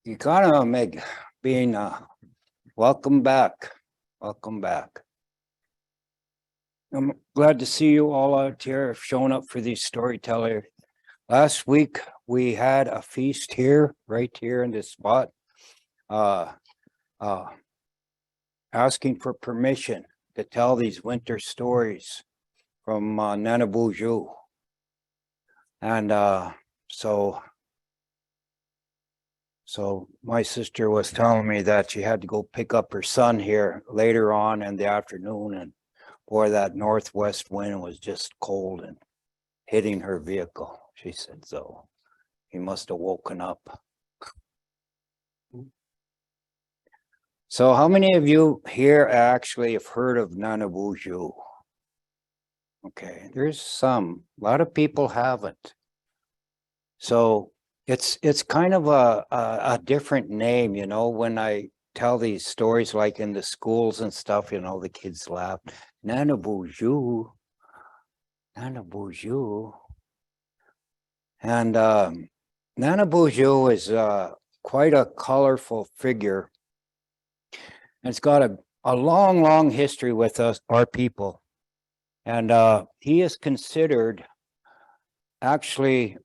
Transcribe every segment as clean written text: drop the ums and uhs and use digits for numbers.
Meg, being welcome back. Welcome back. I'm glad to see you all out here showing up for these storytellers. Last week we had a feast here, right here in this spot, uh, uh, asking for permission to tell these winter stories from Nanabozho. And so my sister was telling me that she had to go pick up her son here later on in the afternoon, and boy, that northwest wind was just cold and hitting her vehicle. She said, so he must have woken up. So how many of you here actually have heard of Nanabozho? Okay, there's some. A lot of people haven't. So it's kind of a different name, you know, when I tell these stories like in the schools and stuff, you know, the kids laugh. Nanabozho, Nanabozho. And Nanabozho is quite a colorful figure. And it's got a long, long history with us, our people. And he is considered actually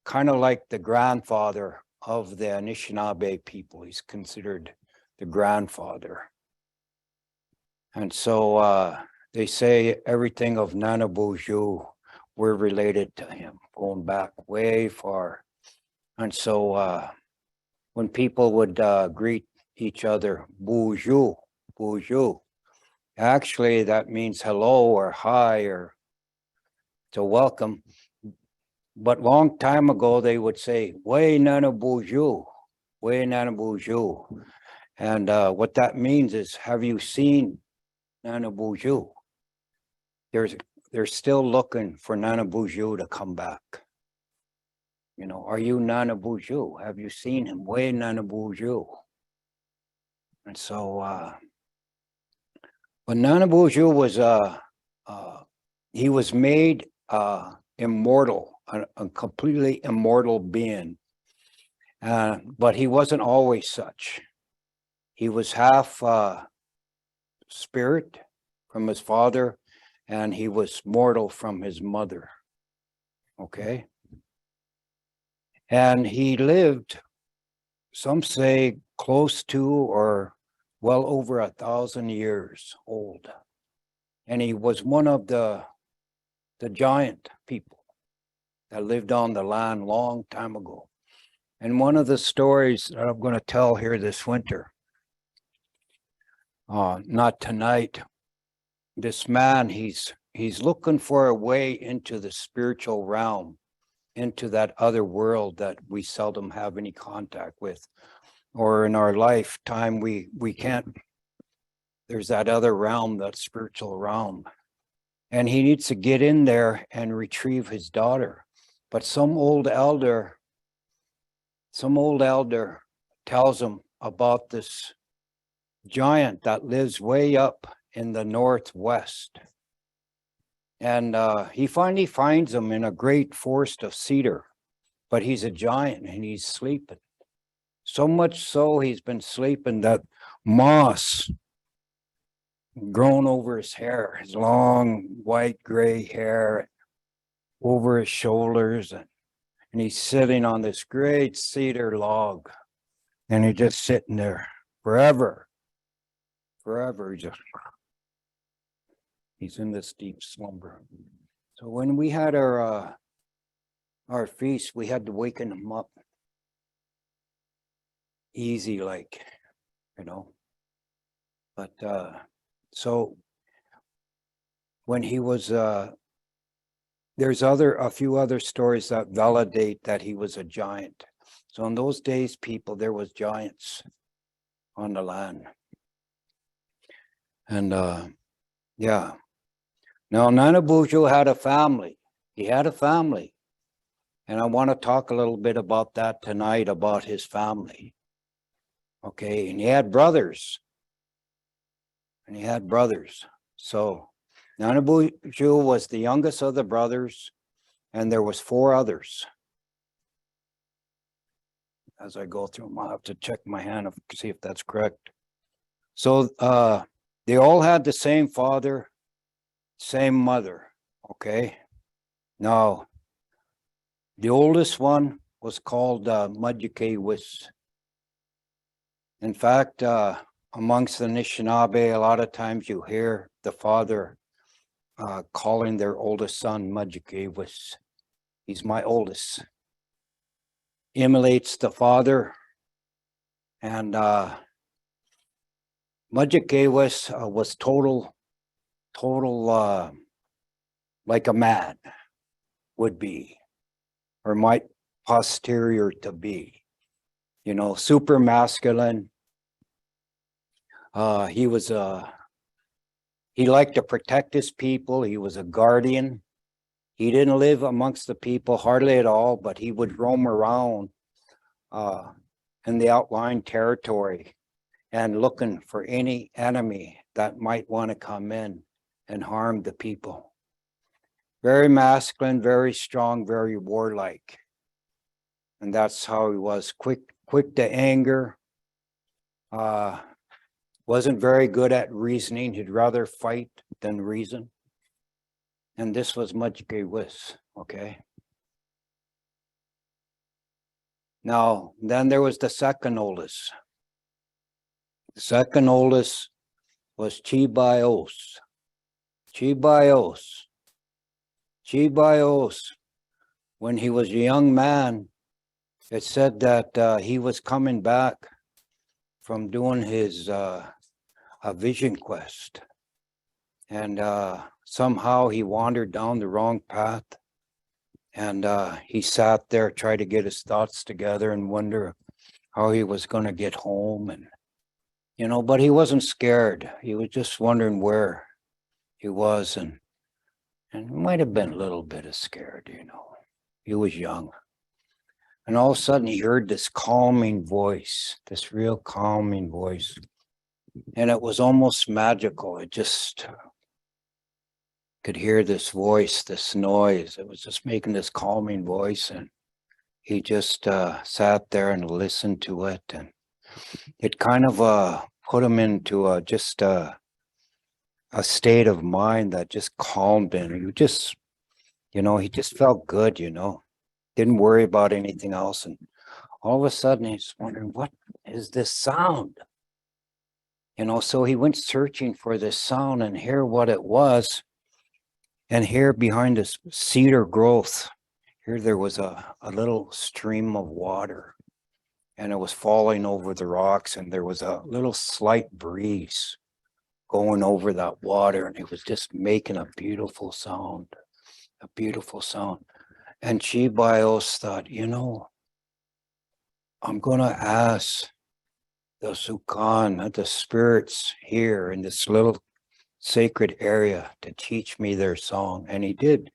kind of like the grandfather of the Anishinaabe people. He's considered the grandfather. And so they say everything of Nanabozho, we're related to him, going back way far. And so when people would greet each other, Boozhoo, Boozhoo, actually that means hello or hi or to welcome. But long time ago, they would say, Way Nanabozho, Way Nanabozho. And what that means is, have you seen Nanabozho? They're still looking for Nanabozho to come back. You know, are you Nanabozho? Have you seen him? Way Nanabozho. And so, but Nanabozho was, he was made immortal. A completely immortal being. But he wasn't always such. He was half spirit from his father, and he was mortal from his mother. Okay? And he lived, some say, close to or well over 1,000 years old. And he was one of the giant people that lived on the land long time ago. And one of the stories that I'm going to tell here this winter, not tonight, this man, he's looking for a way into the spiritual realm, into that other world that we seldom have any contact with, or in our lifetime, we can't, there's that other realm, that spiritual realm. And he needs to get in there and retrieve his daughter. But some old elder tells him about this giant that lives way up in the northwest. And he finally finds him in a great forest of cedar, but he's a giant and he's sleeping. So much so he's been sleeping that moss grown over his hair, his long white gray hair over his shoulders, and he's sitting on this great cedar log, and he's just sitting there forever. He's in this deep slumber. So when we had our feast, we had to waken him up easy, like, you know. But so when he was there's a few other stories that validate that he was a giant. So in those days, there was giants on the land. And yeah. Now Nanabozho had a family. He had a family. And I want to talk a little bit about that tonight, about his family. Okay, and he had brothers. So Nanabozho was the youngest of the brothers, and there was 4 others. as I go through them. I'll have to check my hand to see if that's correct. So they all had the same father, same mother. Okay. Now, the oldest one was called Mudjikewis. In fact, amongst the Anishinaabe, a lot of times you hear the father calling their oldest son Mudjikewis. He's my oldest. Emulates the father. And Mudjikewis was total like a man would be, or might posterior to be, you know, super masculine. He liked to protect his people. He was a guardian. He didn't live amongst the people hardly at all, but he would roam around in the outlying territory and looking for any enemy that might want to come in and harm the people. Very masculine, very strong, very warlike. And that's how he was, quick to anger. Wasn't very good at reasoning. He'd rather fight than reason. And this was Mudjikewis, okay? Now, then there was the second oldest. The second oldest was Chibios. Chibios, when he was a young man, it said that he was coming back from doing his a vision quest. And somehow he wandered down the wrong path. And he sat there, tried to get his thoughts together and wonder how he was going to get home. And, you know, but he wasn't scared. He was just wondering where he was. And might have been a little bit of scared, you know. He was young. And all of a sudden he heard this calming voice, this real calming voice. And it was almost magical. It just could hear this voice, this noise. It was just making this calming voice. And he just sat there and listened to it. And it kind of put him into just a state of mind that just calmed him. He just, you know, he just felt good, you know, didn't worry about anything else. And all of a sudden he's wondering, what is this sound? You know, so he went searching for this sound and hear what it was. And here behind this cedar growth, here there was a little stream of water. And it was falling over the rocks. And there was a little slight breeze going over that water. And it was just making a beautiful sound. A beautiful sound. And Chibios thought, you know, I'm going to ask the Aadizookaan, the spirits here in this little sacred area to teach me their song. And he did.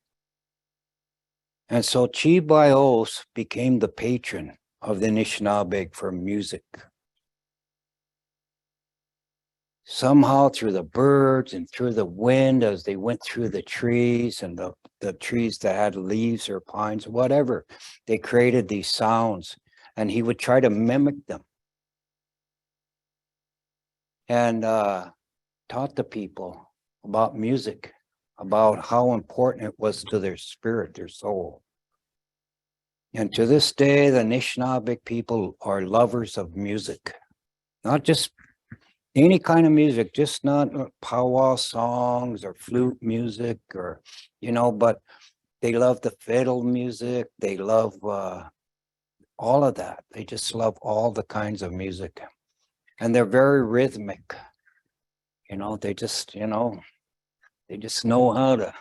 And so Chibios became the patron of the Anishinaabe for music. Somehow through the birds and through the wind as they went through the trees and the trees that had leaves or pines, whatever, they created these sounds and he would try to mimic them. And taught the people about music, about how important it was to their spirit, their soul. And to this day, the Anishinaabe people are lovers of music, not just any kind of music, just not powwow songs or flute music or, you know, but they love the fiddle music. They love all of that. They just love all the kinds of music. And they're very rhythmic. You know, they just, you know, they just know how to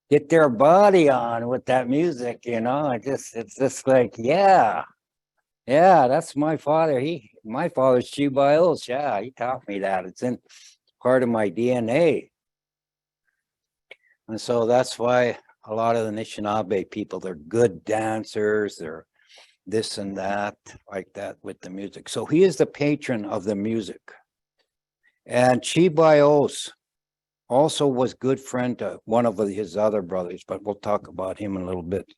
get their body on with that music, you know. It's just like, yeah, that's my father. My father's Chibios. Yeah, he taught me that. It's in part of my DNA. And so that's why a lot of the Anishinaabe people, they're good dancers. They're this and that, like that with the music. So he is the patron of the music. And Chibios also was good friend to one of his other brothers, but we'll talk about him in a little bit.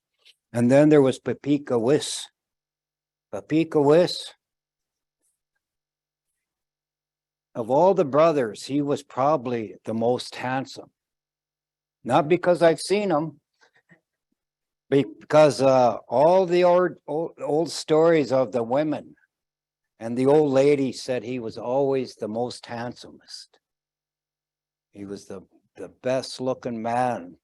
And then there was Pepikawis. Papikawis, of all the brothers, he was probably the most handsome. Not because I've seen him, because all the old stories of the women and the old lady said he was always the most handsomest. He was the best looking man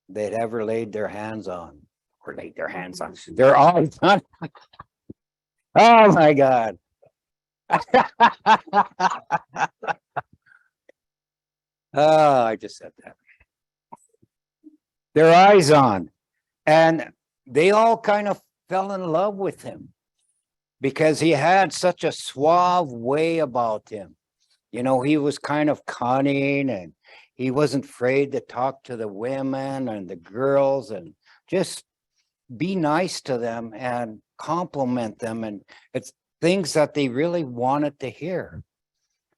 they'd ever laid their hands on, or laid their hands on. Their eyes on. Oh my God. Oh, I just said that. Their eyes on. And they all kind of fell in love with him because he had such a suave way about him. You know, he was kind of cunning and he wasn't afraid to talk to the women and the girls and just be nice to them and compliment them. And it's things that they really wanted to hear,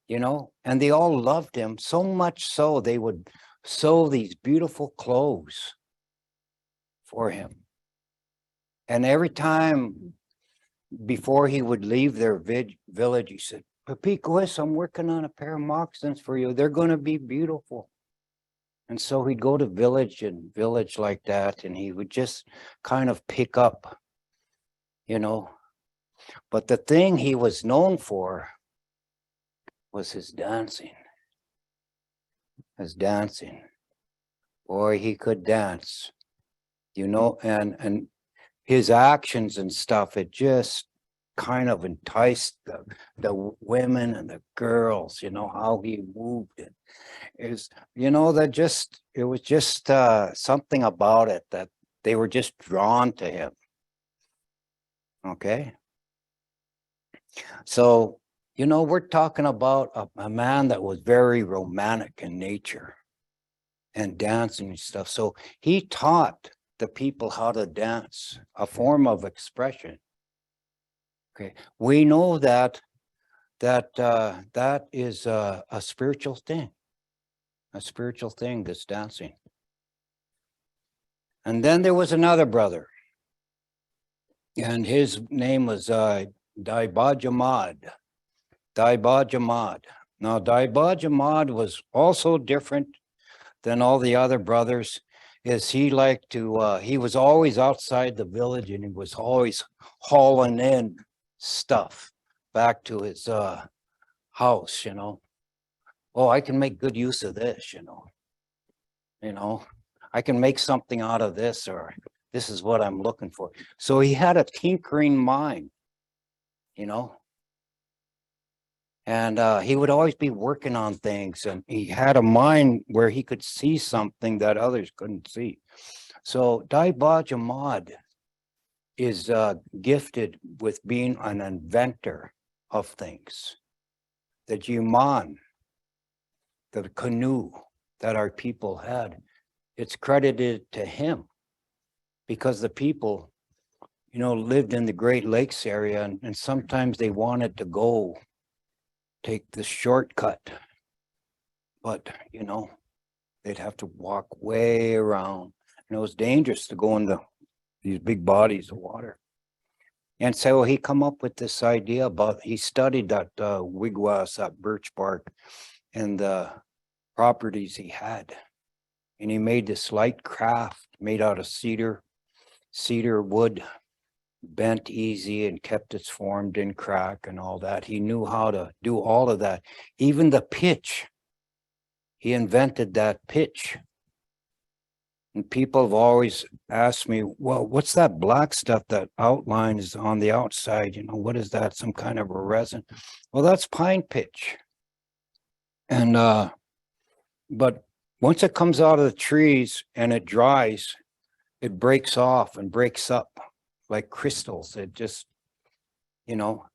you know, and they all loved him so much so they would sew these beautiful clothes for him. And every time before he would leave their village, he said, Papikawis, I'm working on a pair of moccasins for you. They're going to be beautiful. And so he'd go to village and village like that, and he would just kind of pick up, you know. But the thing he was known for was his dancing. His dancing. Boy, he could dance, you know, and his actions and stuff, it just kind of enticed the women and the girls, you know, how he moved it is, you know, that just, it was just something about it that they were just drawn to him. Okay. So, you know, we're talking about a man that was very romantic in nature and dancing and stuff. So he taught the people how to dance, a form of expression. Okay, we know that that is a spiritual thing, this dancing. And then there was another brother, and his name was Daibajamad. Daibajamad. Now, Daibajamad was also different than all the other brothers. Is he liked to? He was always outside the village, and he was always hauling in stuff back to his house, you know. Oh, I can make good use of this, you know. I can make something out of this, or this is what I'm looking for. So he had a tinkering mind, you know. And he would always be working on things, and he had a mind where he could see something that others couldn't see. So Daibajamad is gifted with being an inventor of things. The jiman, the canoe that our people had, it's credited to him because the people, you know, lived in the Great Lakes area, and sometimes they wanted to go take the shortcut, but, you know, they'd have to walk way around, and it was dangerous to go into these big bodies of water. And so he come up with this idea about, he studied that wigwas, that birch bark, and the properties he had. And he made this light craft made out of cedar wood, bent easy and kept its form, didn't crack and all that. He knew how to do all of that. Even the pitch, he invented that pitch. And people have always asked me, well, what's that black stuff that outline is on the outside? You know, what is that? Some kind of a resin? Well, that's pine pitch. And, but once it comes out of the trees and it dries, it breaks off and breaks up like crystals. It just, you know,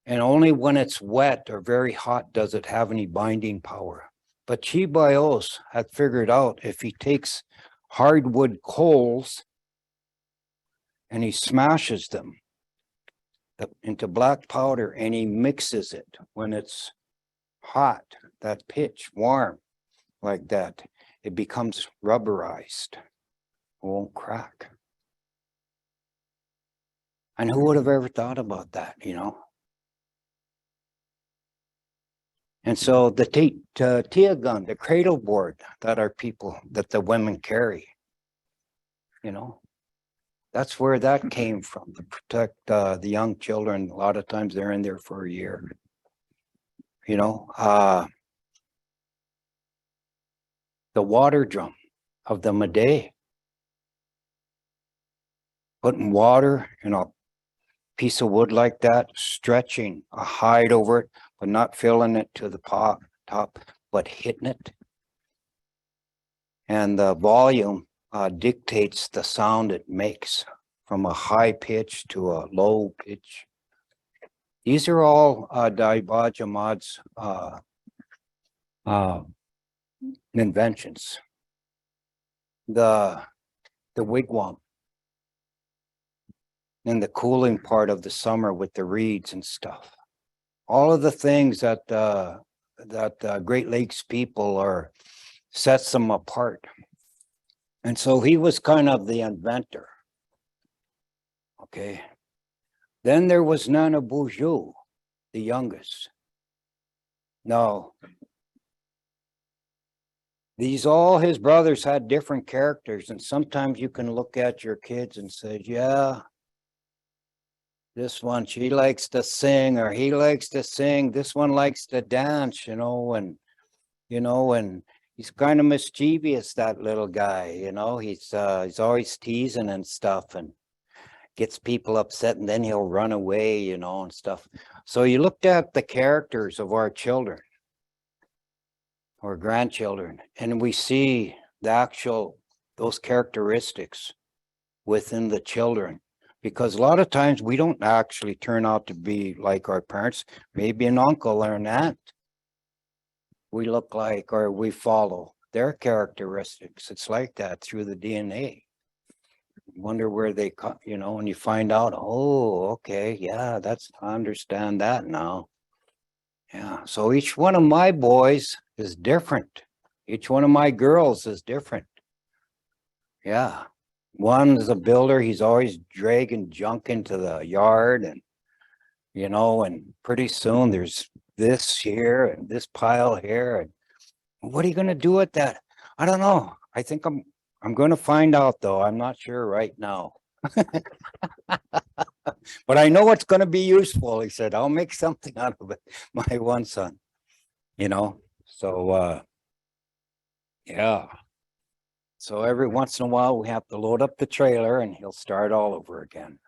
and only when it's wet or very hot does it have any binding power. But Chibios had figured out if he takes hardwood coals and he smashes them into black powder and he mixes it when it's hot, that pitch, warm like that, it becomes rubberized, it won't crack. And who would have ever thought about that, And so the tia gun, the cradle board that the women carry, that's where that came from, to protect the young children. A lot of times they're in there for a year, the water drum of the Made, putting water in a piece of wood like that, stretching a hide over it, but not filling it to the top, but hitting it. And the volume dictates the sound it makes, from a high pitch to a low pitch. These are all Aadizookaan's inventions. The wigwam, in the cooling part of the summer with the reeds and stuff. All of the things that Great Lakes people sets them apart. And so he was kind of the inventor. Okay. Then there was Nanabozho, the youngest. Now, all his brothers had different characters, and sometimes you can look at your kids and say, yeah, this one, she likes to sing, or he likes to sing. This one likes to dance, and he's kind of mischievous, that little guy, he's always teasing and stuff and gets people upset, and then he'll run away, and stuff. So you looked at the characters of our children or grandchildren, and we see those characteristics within the children. Because a lot of times we don't actually turn out to be like our parents, maybe an uncle or an aunt. We look like, or we follow their characteristics. It's like that through the DNA. Wonder where they come, and you find out, oh, okay, yeah, I understand that now. Yeah, so each one of my boys is different. Each one of my girls is different. Yeah. One is a builder. He's always dragging junk into the yard, and and pretty soon there's this here and this pile here. And what are you going to do with that? I don't know. I think I'm going to find out, though. I'm not sure right now. But I know it's going to be useful. He said, I'll make something out of it. My one son, so yeah. So every once in a while, we have to load up the trailer and he'll start all over again.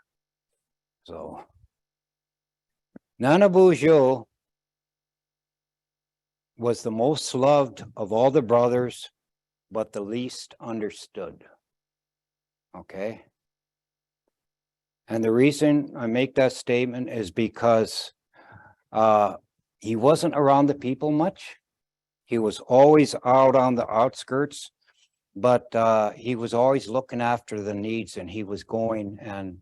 So Nanabozho was the most loved of all the brothers, but the least understood. Okay. And the reason I make that statement is because he wasn't around the people much. He was always out on the outskirts. But he was always looking after the needs, and he was going and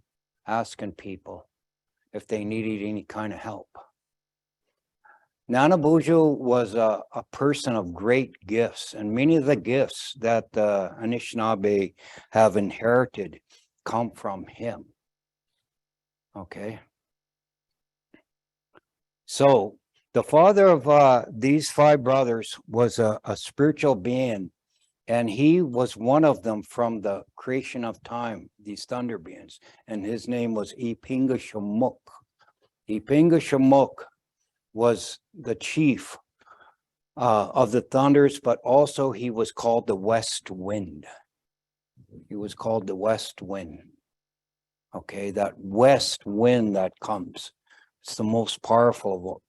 asking people if they needed any kind of help. Nanabozho was a person of great gifts, and many of the gifts that the Anishinaabe have inherited come from him. Okay. So the father of these 5 brothers was a spiritual being. And he was one of them from the creation of time, these thunder beings. And his name was Ipinga Shamuk. Ipinga Shamuk was the chief of the thunders, but also he was called the West Wind. He was called the West Wind. Okay, that west wind that comes. It's the most powerful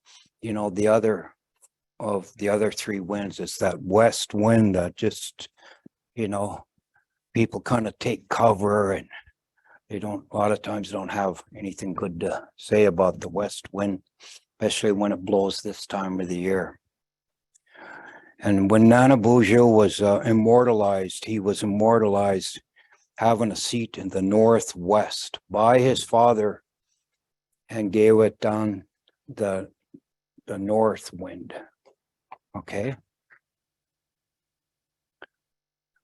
of, the other 3 winds. It's that west wind that just, people kind of take cover, and they a lot of times don't have anything good to say about the west wind, especially when it blows this time of the year. And when Nanabozho was immortalized, he was immortalized having a seat in the northwest by his father, and gave it down the north wind. Okay.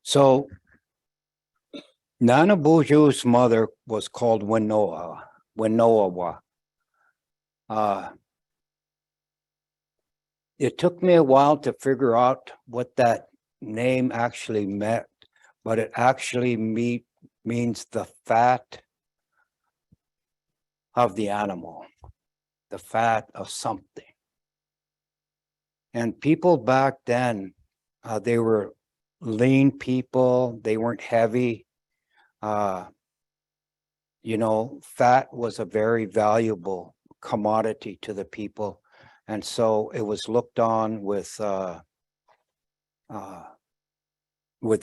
So Nanabozho's mother was called Winoa, Winoa. It took me a while to figure out what that name actually meant, but it actually means the fat of the animal, the fat of something. And people back then, they were lean people. They weren't heavy. You know, fat was a very valuable commodity to the people. And so it was looked on with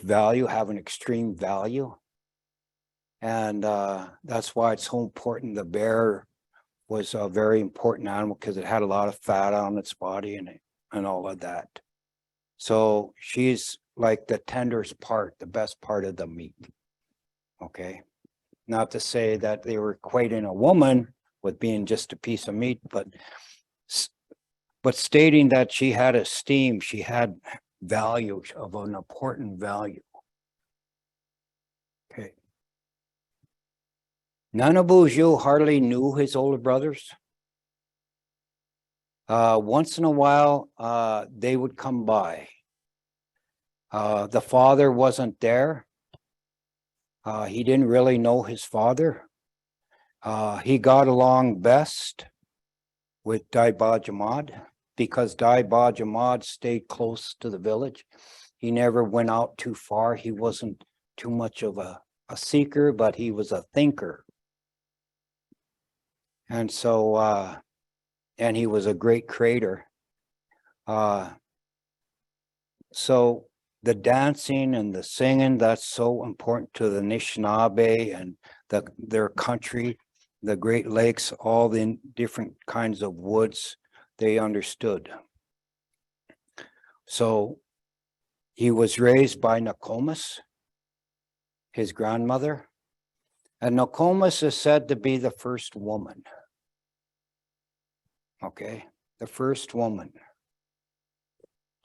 value, having extreme value. And that's why it's so important. The bear was a very important animal because it had a lot of fat on its body and all of that. So she's like the tenderest part, the best part of the meat. Okay. Not to say that they were equating a woman with being just a piece of meat, but stating that she had esteem, she had value of an important value. Okay. Nanabozho hardly knew his older brothers. Once in a while, they would come by. The father wasn't there. He didn't really know his father. He got along best with Dai-Ba-Jamaad because Dai-Ba-Jamaad stayed close to the village. He never went out too far. He wasn't too much of a seeker, but he was a thinker. And so, and he was a great creator. So the dancing and the singing, that's so important to the Anishinaabe and their country, the Great Lakes, all the different kinds of woods, they understood. So he was raised by Nokomis, his grandmother, and Nokomis is said to be the first woman. Okay, the first woman.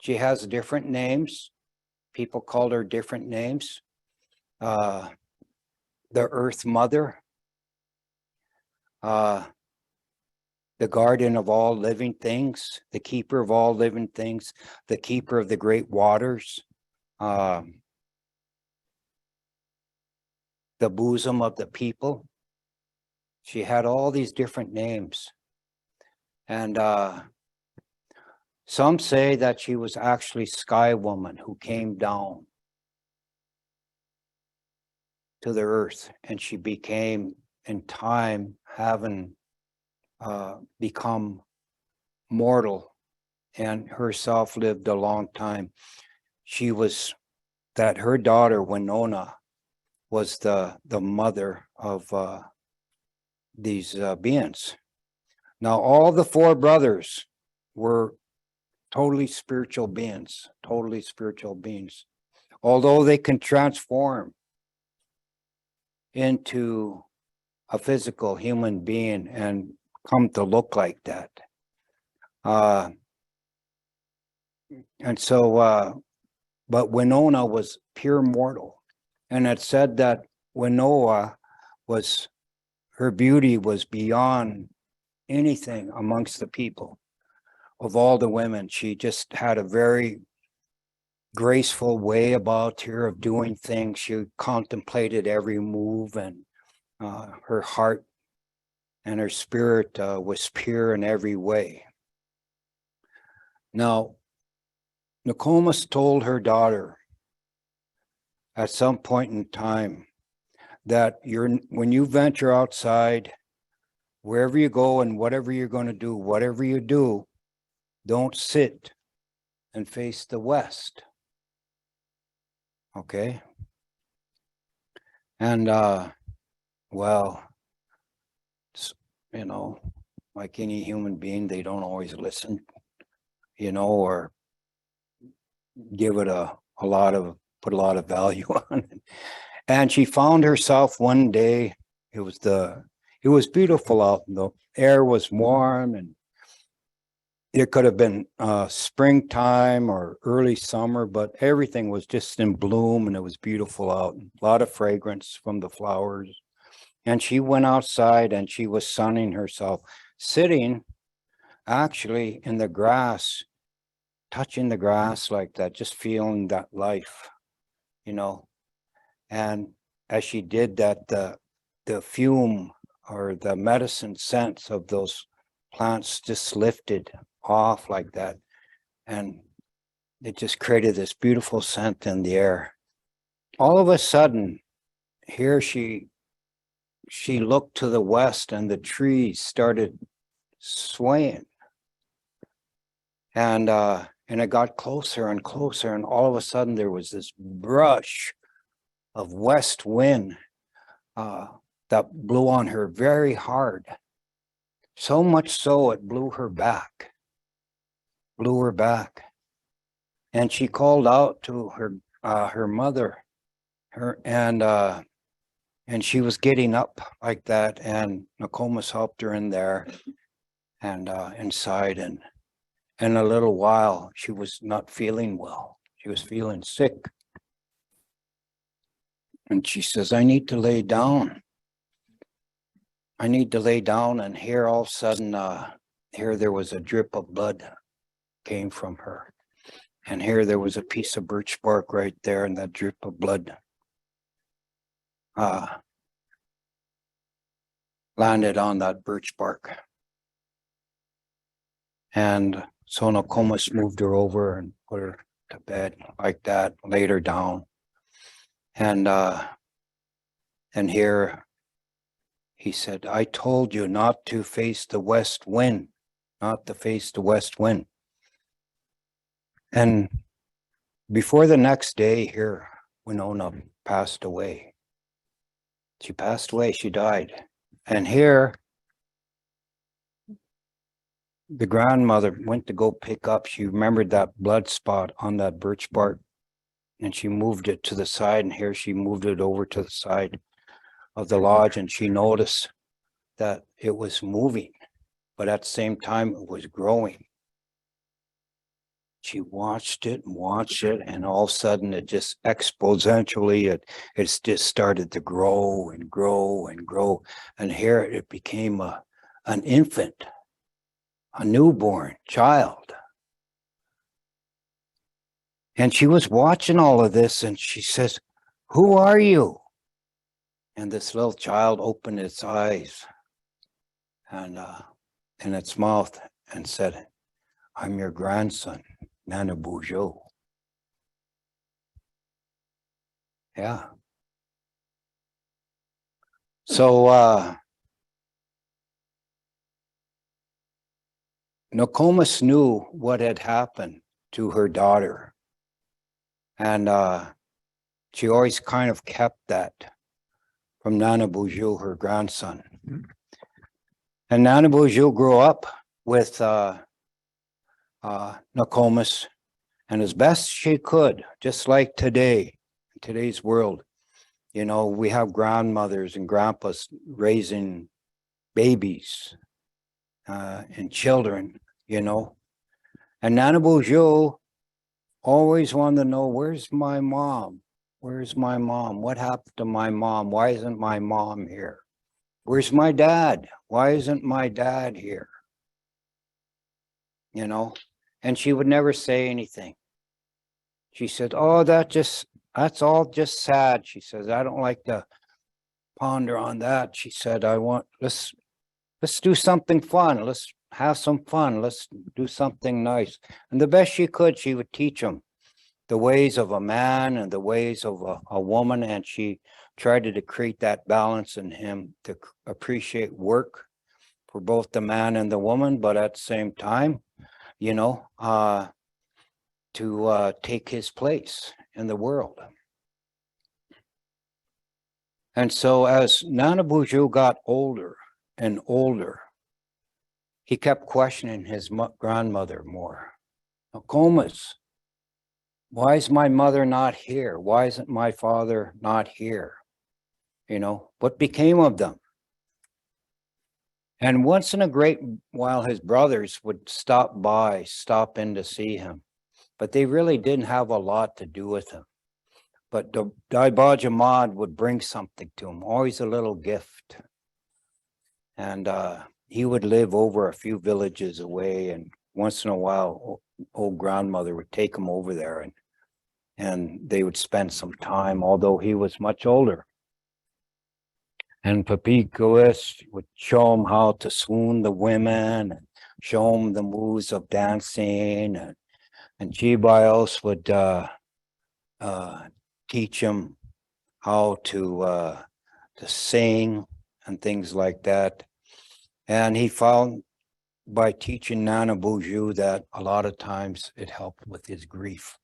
She has different names. People called her different names. The Earth Mother, the guardian of all living things, the keeper of all living things, the keeper of the great waters, the bosom of the people. She had all these different names. And some say that she was actually Sky Woman who came down to the earth, and she became, in time, having become mortal and herself lived a long time. She was, that her daughter Winona was the mother of these beings. Now all the four brothers were totally spiritual beings, although they can transform into a physical human being and come to look like that. And so, but Winona was pure mortal. And it said that Winona was, her beauty was beyond anything amongst the people. Of all the women, she just had a very graceful way about her of doing things. She contemplated every move, and her heart and her spirit was pure in every way. Now, Nokomis told her daughter at some point in time that when you venture outside, wherever you go and whatever you're going to do, whatever you do, don't sit and face the west. Okay? And, well, you know, like any human being, they don't always listen, you know, or give it put a lot of value on it. And she found herself one day, it was beautiful out, the air was warm, and it could have been springtime or early summer, but everything was just in bloom and it was beautiful out. A lot of fragrance from the flowers. And she went outside and she was sunning herself, sitting actually in the grass, touching the grass like that, just feeling that life, you know. And as she did that, the fume or the medicine scents of those plants just lifted off like that. And it just created this beautiful scent in the air. All of a sudden, here she looked to the west and the trees started swaying. And it got closer and closer, and all of a sudden there was this brush of west wind that blew on her very hard. So much so it blew her back. And she called out to her mother, and she was getting up like that, and Nokomis helped her in there and inside, and in a little while she was not feeling well. She was feeling sick. And she says, I need to lay down. And here all of a sudden, here there was a drip of blood came from her. And here there was a piece of birch bark right there, and that drip of blood landed on that birch bark. And so Nokomis moved her over and put her to bed like that, laid her down. And here he said, I told you not to face the west wind, not to face the west wind. And before the next day here, Winona passed away. She passed away, she died. And here, the grandmother went to go pick up, she remembered that blood spot on that birch bark, and she moved it to the side, and here she moved it over to the side of the lodge, and she noticed that it was moving, but at the same time it was growing. She watched it, and all of a sudden it just exponentially, it just started to grow and grow and grow. And here it became an infant, a newborn child. And she was watching all of this, and she says, who are you? And this little child opened its eyes and in its mouth and said, I'm your grandson, Nanabozho. Yeah. So Nokomis knew what had happened to her daughter. And she always kind of kept that from Nanabozho, her grandson. Mm-hmm. And Nanabozho grew up with Nokomis, and as best she could, just like today, in today's world, you know, we have grandmothers and grandpas raising babies and children, you know. And Nanabozho always wanted to know, where's my mom? Where's my mom? What happened to my mom? Why isn't my mom here? Where's my dad? Why isn't my dad here? You know, and she would never say anything. She said, oh, that's all just sad. She says, I don't like to ponder on that. She said, let's do something fun. Let's have some fun. Let's do something nice. And the best she could, she would teach them the ways of a man and the ways of a woman. And she tried to create that balance in him to appreciate work for both the man and the woman, but at the same time, you know, to take his place in the world. And so as Nanabozho got older and older, he kept questioning his grandmother more. Nokomis, why is my mother not here? Why isn't my father not here? You know, what became of them? And once in a great while, his brothers would stop in to see him, but they really didn't have a lot to do with him. but the Nanabozho would bring something to him, always a little gift. And he would live over a few villages away, and once in a while, old grandmother would take him over there, and they would spend some time, although he was much older. And Papikawis would show him how to swoon the women, and show him the moves of dancing, and Chibios would teach him how to sing and things like that. And he found by teaching Nanabozho that a lot of times it helped with his grief.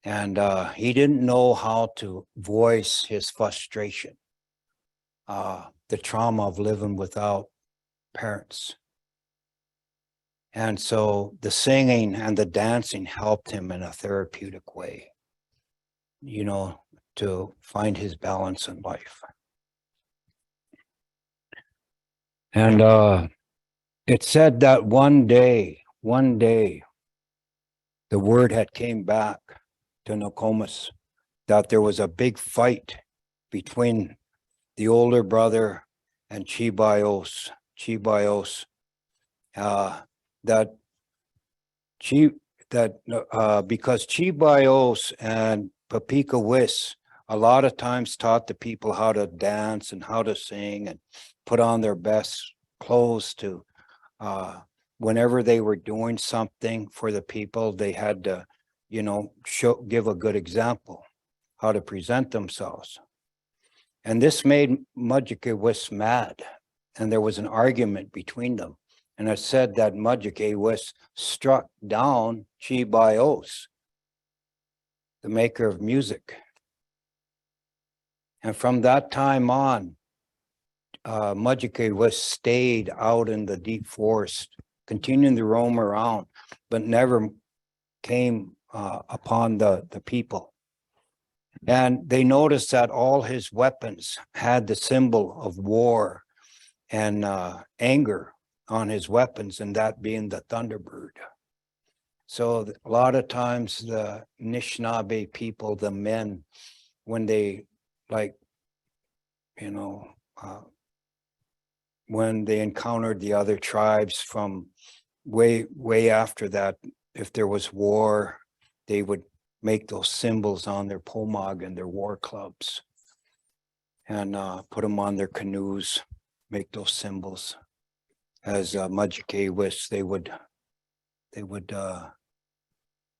And he didn't know how to voice his frustration, the trauma of living without parents. And so the singing and the dancing helped him in a therapeutic way, you know, to find his balance in life. And it said that one day, the word had came back to Nokomis that there was a big fight between the older brother and Chibios, because Chibios and Papikawis a lot of times taught the people how to dance and how to sing and put on their best clothes to, whenever they were doing something for the people, they had to, you know, give a good example, how to present themselves. And this made Mudjikewis mad, and there was an argument between them. And it said that Mudjikewis struck down Chibios, the maker of music. And from that time on, Mudjikewis stayed out in the deep forest, continuing to roam around, but never came upon the people. And they noticed that all his weapons had the symbol of war and anger on his weapons, and that being the thunderbird. So a lot of times the Anishinaabe people, the men, when they when they encountered the other tribes from way after that, if there was war, they would make those symbols on their pomag and their war clubs, and put them on their canoes, make those symbols. As Mudjikewis, they would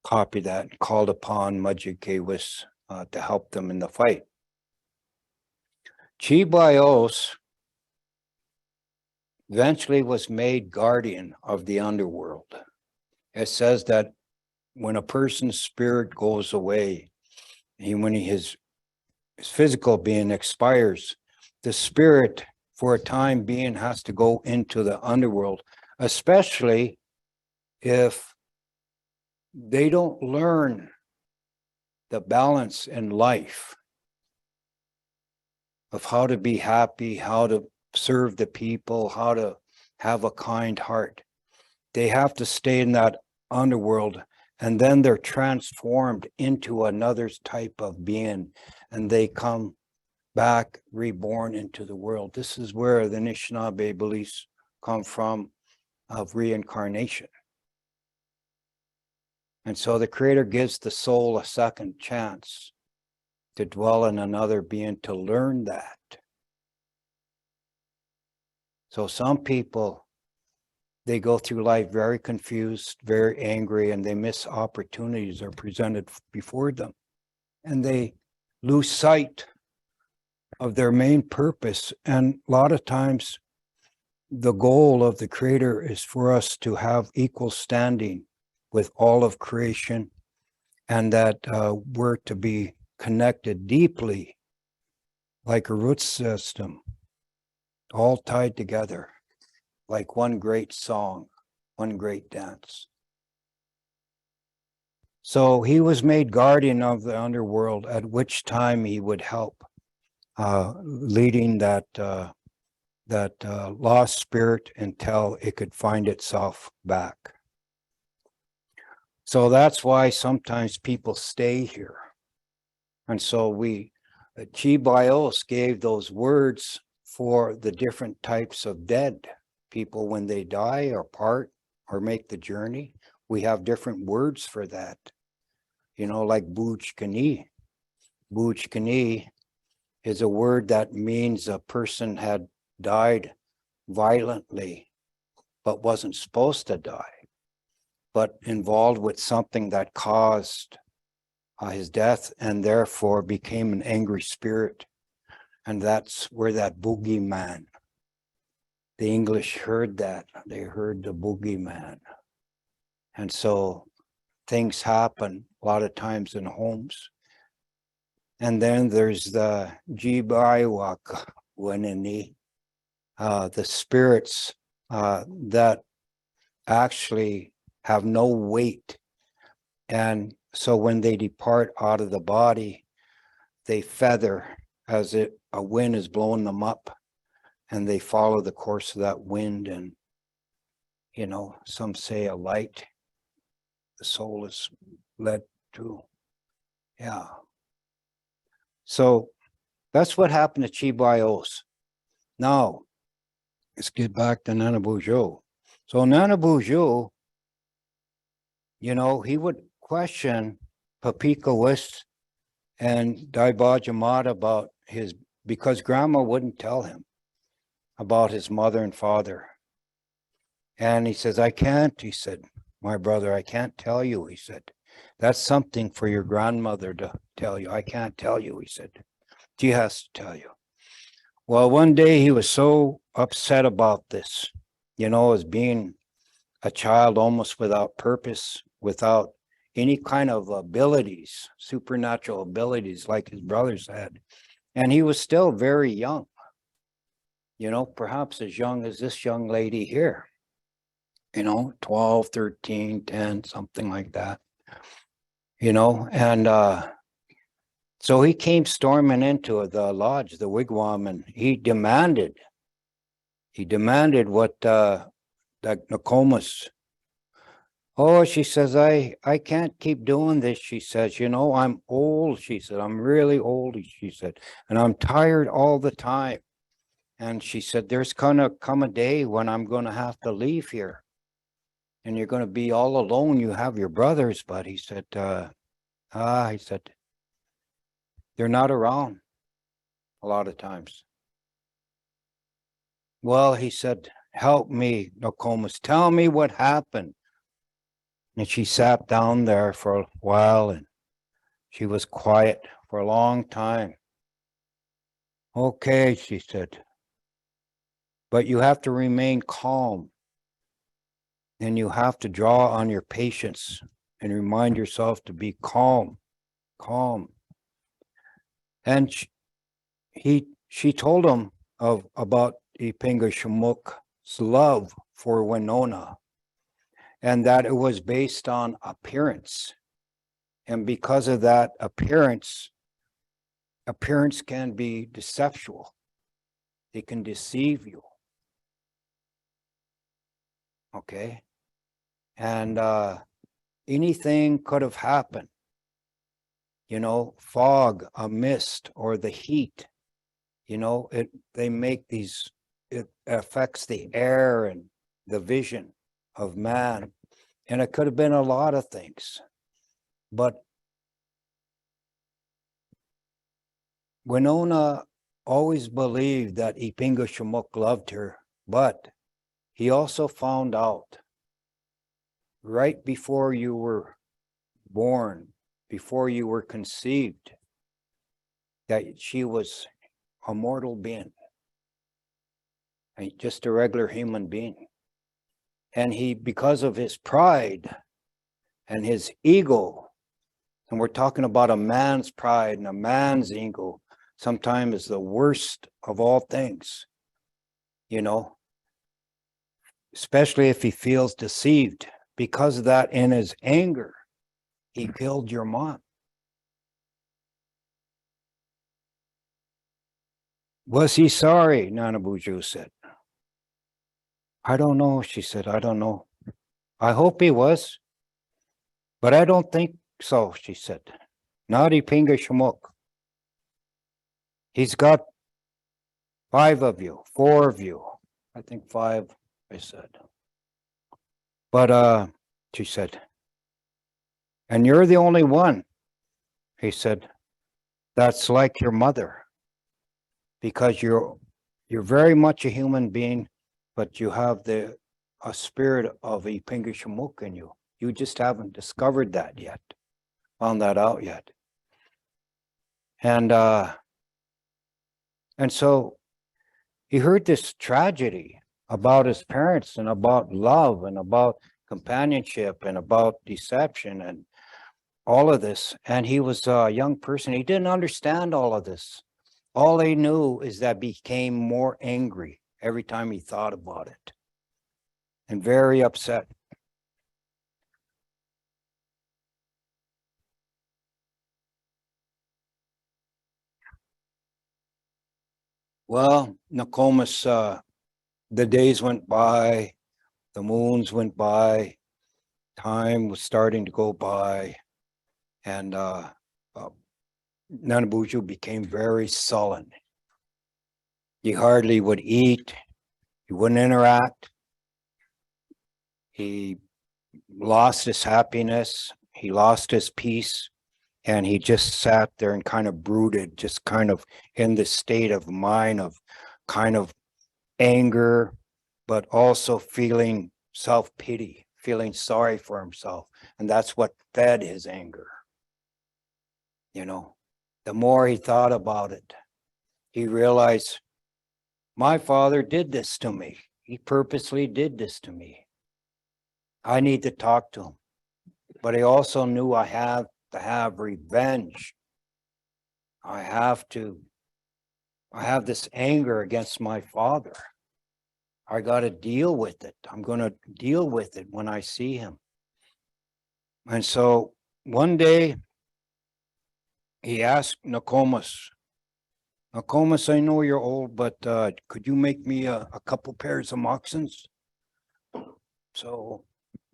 copy that and called upon Mudjikewis to help them in the fight. Chibios eventually was made guardian of the underworld. It says that when a person's spirit goes away, when his physical being expires, the spirit for a time being has to go into the underworld, especially if they don't learn the balance in life of how to be happy, how to serve the people, how to have a kind heart. They have to stay in that underworld, and then they're transformed into another type of being, and they come back reborn into the world. This is where the Anishinaabe beliefs come from, of reincarnation. And so the Creator gives the soul a second chance to dwell in another being, to learn that. So some people, they go through life very confused, very angry, and they miss opportunities that are presented before them. And they lose sight of their main purpose. And a lot of times, the goal of the Creator is for us to have equal standing with all of creation, and that we're to be connected deeply like a root system, all tied together like one great song, one great dance. So he was made guardian of the underworld, at which time he would help leading that lost spirit until it could find itself back. So that's why sometimes people stay here. And so Chi Bios gave those words for the different types of dead people when they die or part or make the journey. We have different words for that. Like Bujkani. Bujkani is a word that means a person had died violently, but wasn't supposed to die, but involved with something that caused his death and therefore became an angry spirit. And that's where that boogeyman, the English heard that. They heard the boogeyman. And so things happen a lot of times in homes. And then there's the Jibayawak Wenini, the spirits that actually have no weight. And so when they depart out of the body, they feather as a wind is blowing them up, and they follow the course of that wind. And, some say a light the soul is led to. Yeah. So that's what happened to Chi Bios. Now, let's get back to Nanabozho. So Nanabozho, he would question Papikawis and Daibajamata about because grandma wouldn't tell him about his mother and father. And he says, I can't, he said, my brother, I can't tell you, he said. That's something for your grandmother to tell you. I can't tell you, he said. She has to tell you. Well, one day he was so upset about this, as being a child almost without purpose, without any kind of abilities, supernatural abilities like his brothers had. And he was still very young, perhaps as young as this young lady here, 12, 13, 10, something like that, and so he came storming into the lodge, the wigwam, and he demanded what that Nokomis. Oh, she says, I can't keep doing this. She says, I'm old. She said, I'm really old. She said, and I'm tired all the time. And she said, there's gonna come a day when I'm going to have to leave here. And you're going to be all alone. You have your brothers, but he said, he said, they're not around a lot of times. Well, he said, help me, Nokomis. Tell me what happened. And she sat down there for a while and she was quiet for a long time. Okay, she said, but you have to remain calm. And you have to draw on your patience and remind yourself to be calm. And she told him about Ipinga Shumuk's love for Winona, and that it was based on appearance. And because of that appearance can be deceptual. It can deceive you. Okay? And anything could have happened. Fog, a mist, or the heat. They make these, it affects the air and the vision of man. And it could have been a lot of things. But Winona always believed that Ipinga Shumuk loved her, but he also found out right before you were born, before you were conceived, that she was a mortal being, just a regular human being. And he, because of his pride and his ego, and we're talking about a man's pride and a man's ego, sometimes is the worst of all things, especially if he feels deceived. Because of that, in his anger, he killed your mom. Was he sorry? Nanabozho said. I don't know, she said. I don't know. I hope he was, but I don't think so, she said. Not Ipinga Shumuk. He's got 5 of you, 4 of you. I think 5, I said. But she said, and you're the only one. He said, that's like your mother, because you're very much a human being, but you have a spirit of Ipingishamuk in you. You just haven't discovered that yet, found that out yet. And so he heard this tragedy about his parents and about love and about companionship and about deception and all of this. And he was a young person. He didn't understand all of this. All he knew is that he became more angry every time he thought about it and very upset. Well, Nokomis, the days went by, the moons went by, time was starting to go by, and Nanabozho became very sullen. He hardly would eat, he wouldn't interact, he lost his happiness, he lost his peace, and he just sat there and kind of brooded, just kind of in this state of mind of kind of anger, but also feeling self-pity, feeling sorry for himself. And that's what fed his anger. You know, the more he thought about it, he realized, my father did this to me. He purposely did this to me. I need to talk to him. But he also knew I have to have revenge. I have this anger against my father. I got to deal with it. I'm going to deal with it when I see him. And so one day he asked Nokomis, Nokomis, I know you're old, but could you make me a couple pairs of moccasins? So,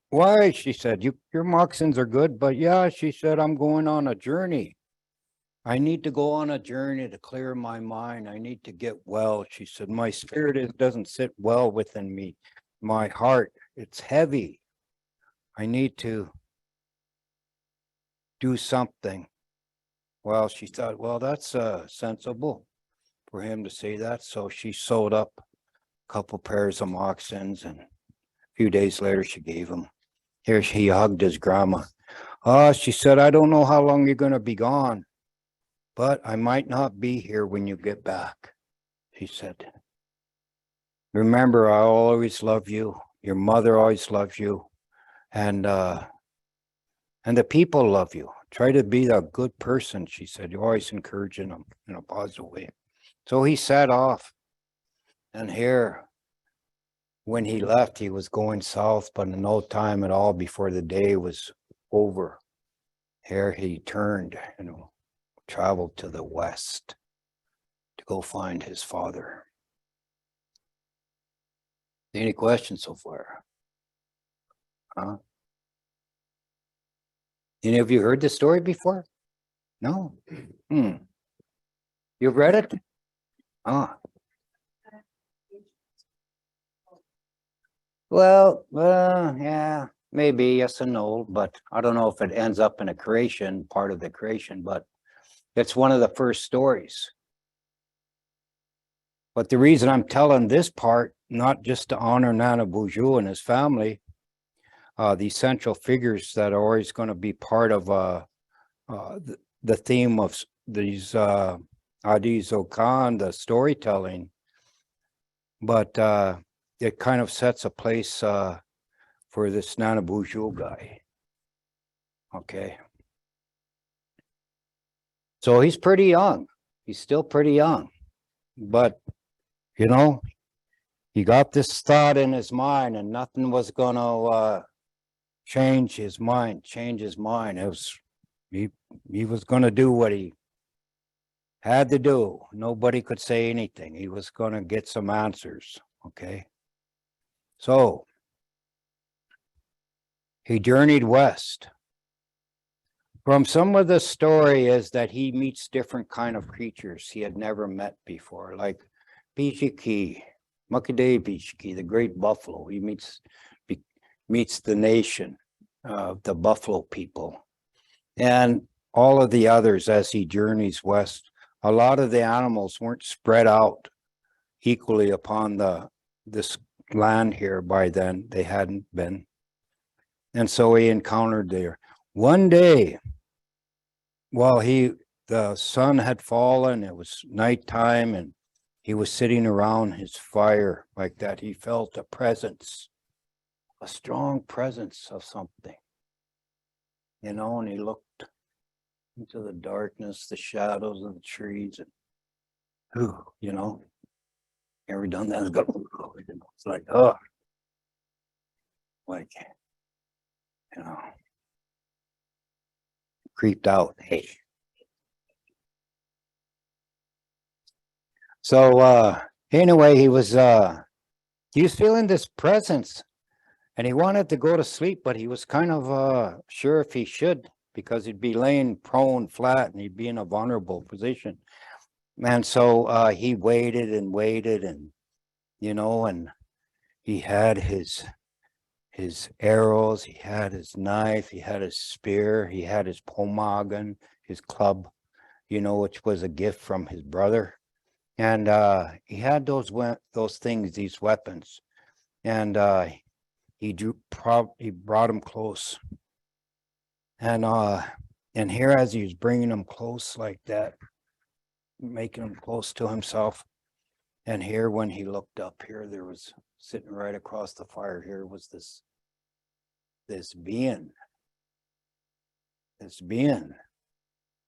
why? She said, your moccasins are good, but yeah, she said, I'm going on a journey. I need to go on a journey to clear my mind. I need to get well. She said, my spirit doesn't sit well within me. My heart, it's heavy. I need to do something. Well, she thought, well, that's sensible for him to say that. So she sewed up a couple pairs of moccasins, and a few days later she gave him. Here he hugged his grandma. She said, I don't know how long you're going to be gone, but I might not be here when you get back. She said, remember, I always love you. Your mother always loves you. And the people love you. Try to be a good person, she said. You're always encouraging them in a positive way. So he set off. And here, when he left, he was going south, but in no time at all before the day was over. Here he turned and traveled to the west to go find his father. Any questions so far? Huh? Any of you heard this story before? No? You've read it? Well, yeah, maybe yes and no, but I don't know if it ends up in a creation, part of the creation, but it's one of the first stories. But the reason I'm telling this part, not just to honor Nanabozho and his family, the essential figures that are always going to be part of the theme of these Aadizookaan, the storytelling, but it kind of sets a place for this Nanabozho guy. Okay. So he's pretty young. He's still pretty young. But, you know, he got this thought in his mind and nothing was going to change his mind. It was, he was going to do what he had to do. Nobody could say anything. He was going to get some answers. Okay. So he journeyed west. From some of the story is that he meets different kind of creatures he had never met before, like Pichiki, Mukade Pichiki, the great buffalo. He meets the nation of the buffalo people, and all of the others as he journeys west. A lot of the animals weren't spread out equally upon this land here by then. They hadn't been. And so he encountered there. One day, while the sun had fallen, it was nighttime, and he was sitting around his fire like that, he felt a presence, a strong presence of something, and he looked into the darkness, the shadows of the trees, and ever done that? It's like, oh, like, creeped out. Hey. So anyway, he was feeling this presence, and he wanted to go to sleep, but he was kind of sure if he should, because he'd be laying prone flat and he'd be in a vulnerable position. And so he waited and waited, and and he had his arrows, he had his knife, he had his spear, he had his pomagan, his club, which was a gift from his brother. And he had those things, these weapons, and he brought him close, and here, as he was bringing him close like that, making him close to himself, and here, when he looked up here, there was sitting right across the fire. Here was this being,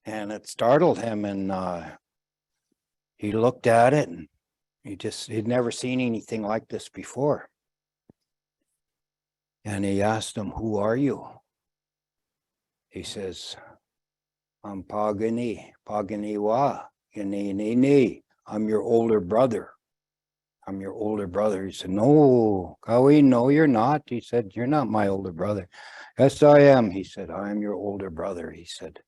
and it startled him, and he looked at it, and he'd never seen anything like this before. And he asked him, "Who are you?" He says, "I'm Paganiwa, I'm your older brother. I'm your older brother." He said, "No, Kawi, no, you're not." He said, "You're not my older brother." "Yes, I am." He said, "I am your older brother." He said,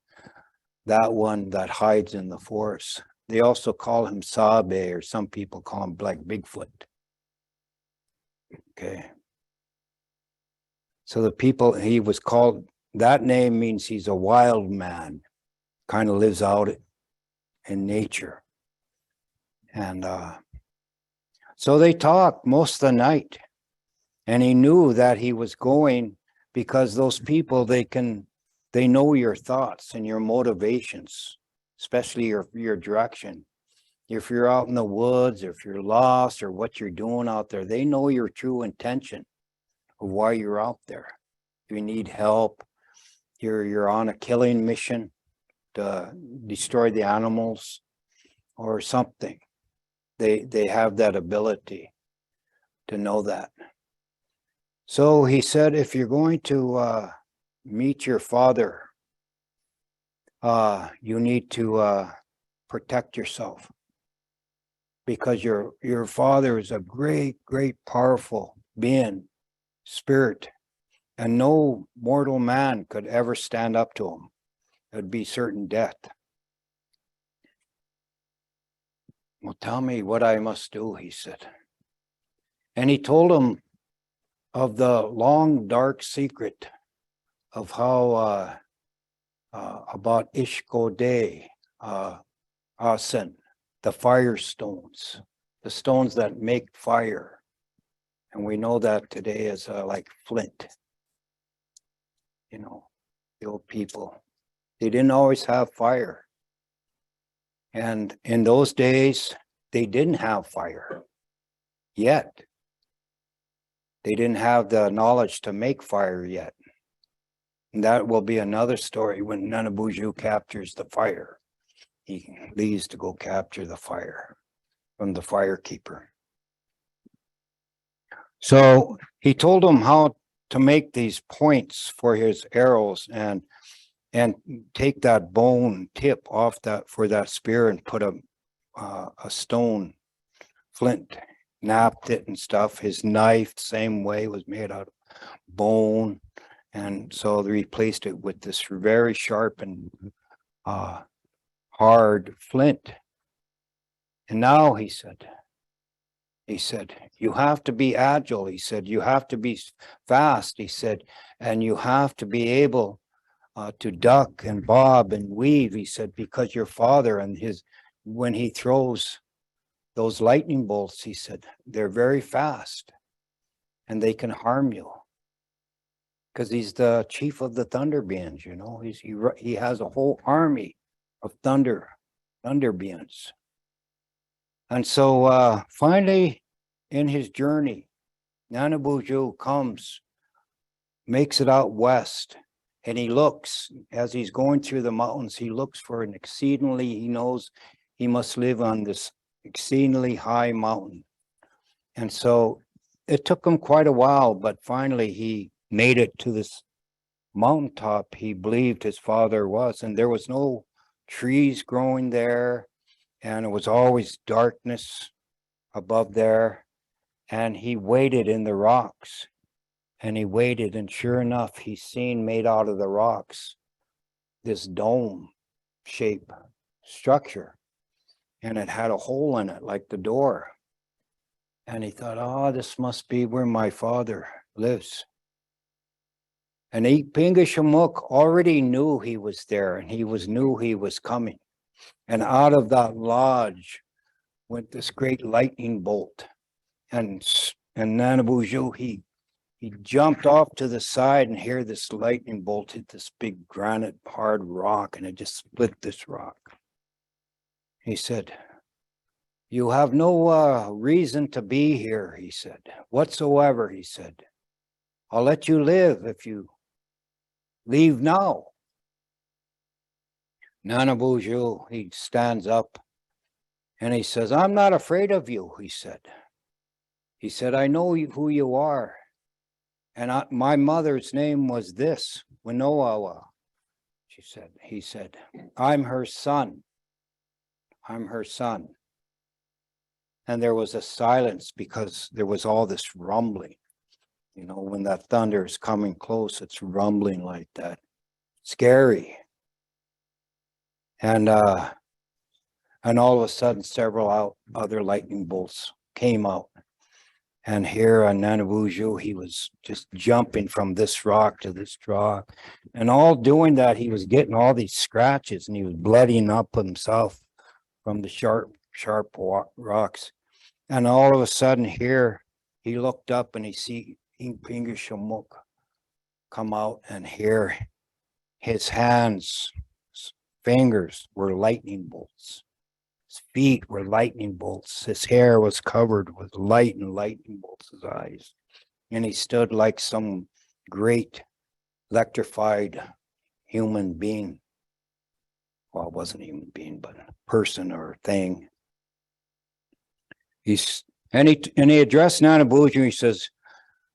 "That one that hides in the forest." They also call him Sabe, or some people call him Black Bigfoot. Okay. So the people, he was called, that name means he's a wild man, kind of lives out in nature. And so they talked most of the night, and he knew that he was going because those people, they know your thoughts and your motivations, especially your direction. If you're out in the woods, or if you're lost, or what you're doing out there, they know your true intention of why you're out there. If you need help, you're on a killing mission to destroy the animals or something. They have that ability to know that. So he said, if you're going to meet your father, you need to protect yourself, because your father is a great, powerful being, spirit, and no mortal man could ever stand up to him. It would be certain death. "Well, tell me what I must do," he said. And he told him of the long, dark secret of how about Ishkode, Asen, the fire stones, the stones that make fire. And we know that today as like flint. The old people, they didn't always have fire. And in those days, they didn't have fire yet. They didn't have the knowledge to make fire yet. And that will be another story when Nanabozho captures the fire. He leaves to go capture the fire from the firekeeper. So he told him how to make these points for his arrows, and take that bone tip off that for that spear, and put a stone flint, napped it and stuff. His knife, same way, was made out of bone, And so they replaced it with this very sharp and hard flint. And now he said, you have to be agile. He said, you have to be fast. He said, and you have to be able to duck and bob and weave. He said, because your father and when he throws those lightning bolts, he said, they're very fast and they can harm you. Because he's the chief of the thunder beings, you know, he has a whole army of thunder beings. And so finally, in his journey, Nanabozho makes it out west, and he looks, as he's going through the mountains, he looks for he knows he must live on this exceedingly high mountain. And so it took him quite a while, but finally he made it to this mountaintop he believed his father was, and there was no trees growing there, and it was always darkness above there. And he waited in the rocks, and he waited, and sure enough, he seen made out of the rocks this dome shape structure, and it had a hole in it like the door. And he thought, oh, this must be where my father lives. And Pingashamuk already knew he was there, and knew he was coming. And out of that lodge went this great lightning bolt. And Nanabozho, he jumped off to the side, and here this lightning bolt hit this big granite hard rock, and it just split this rock. He said, you have no reason to be here, he said, whatsoever, he said. I'll let you live if you leave now. Nanabozho, he stands up and he says, I'm not afraid of you, he said. He said, I know who you are. And my mother's name was this, Winowawa. He said, I'm her son. I'm her son. And there was a silence because there was all this rumbling. You know, when that thunder is coming close, it's rumbling like that. Scary. And all of a sudden, several other lightning bolts came out. And here on Nanabozho, he was just jumping from this rock to this rock. And all doing that, he was getting all these scratches, and he was blooding up himself from the sharp rocks. And all of a sudden here, he looked up and he see Pingashamuk come out, and here his hands, fingers were lightning bolts. His feet were lightning bolts. His hair was covered with light and lightning bolts, his eyes. And he stood like some great electrified human being. Well, it wasn't a human being, but a person or a thing. He addressed Nanabozho. He says,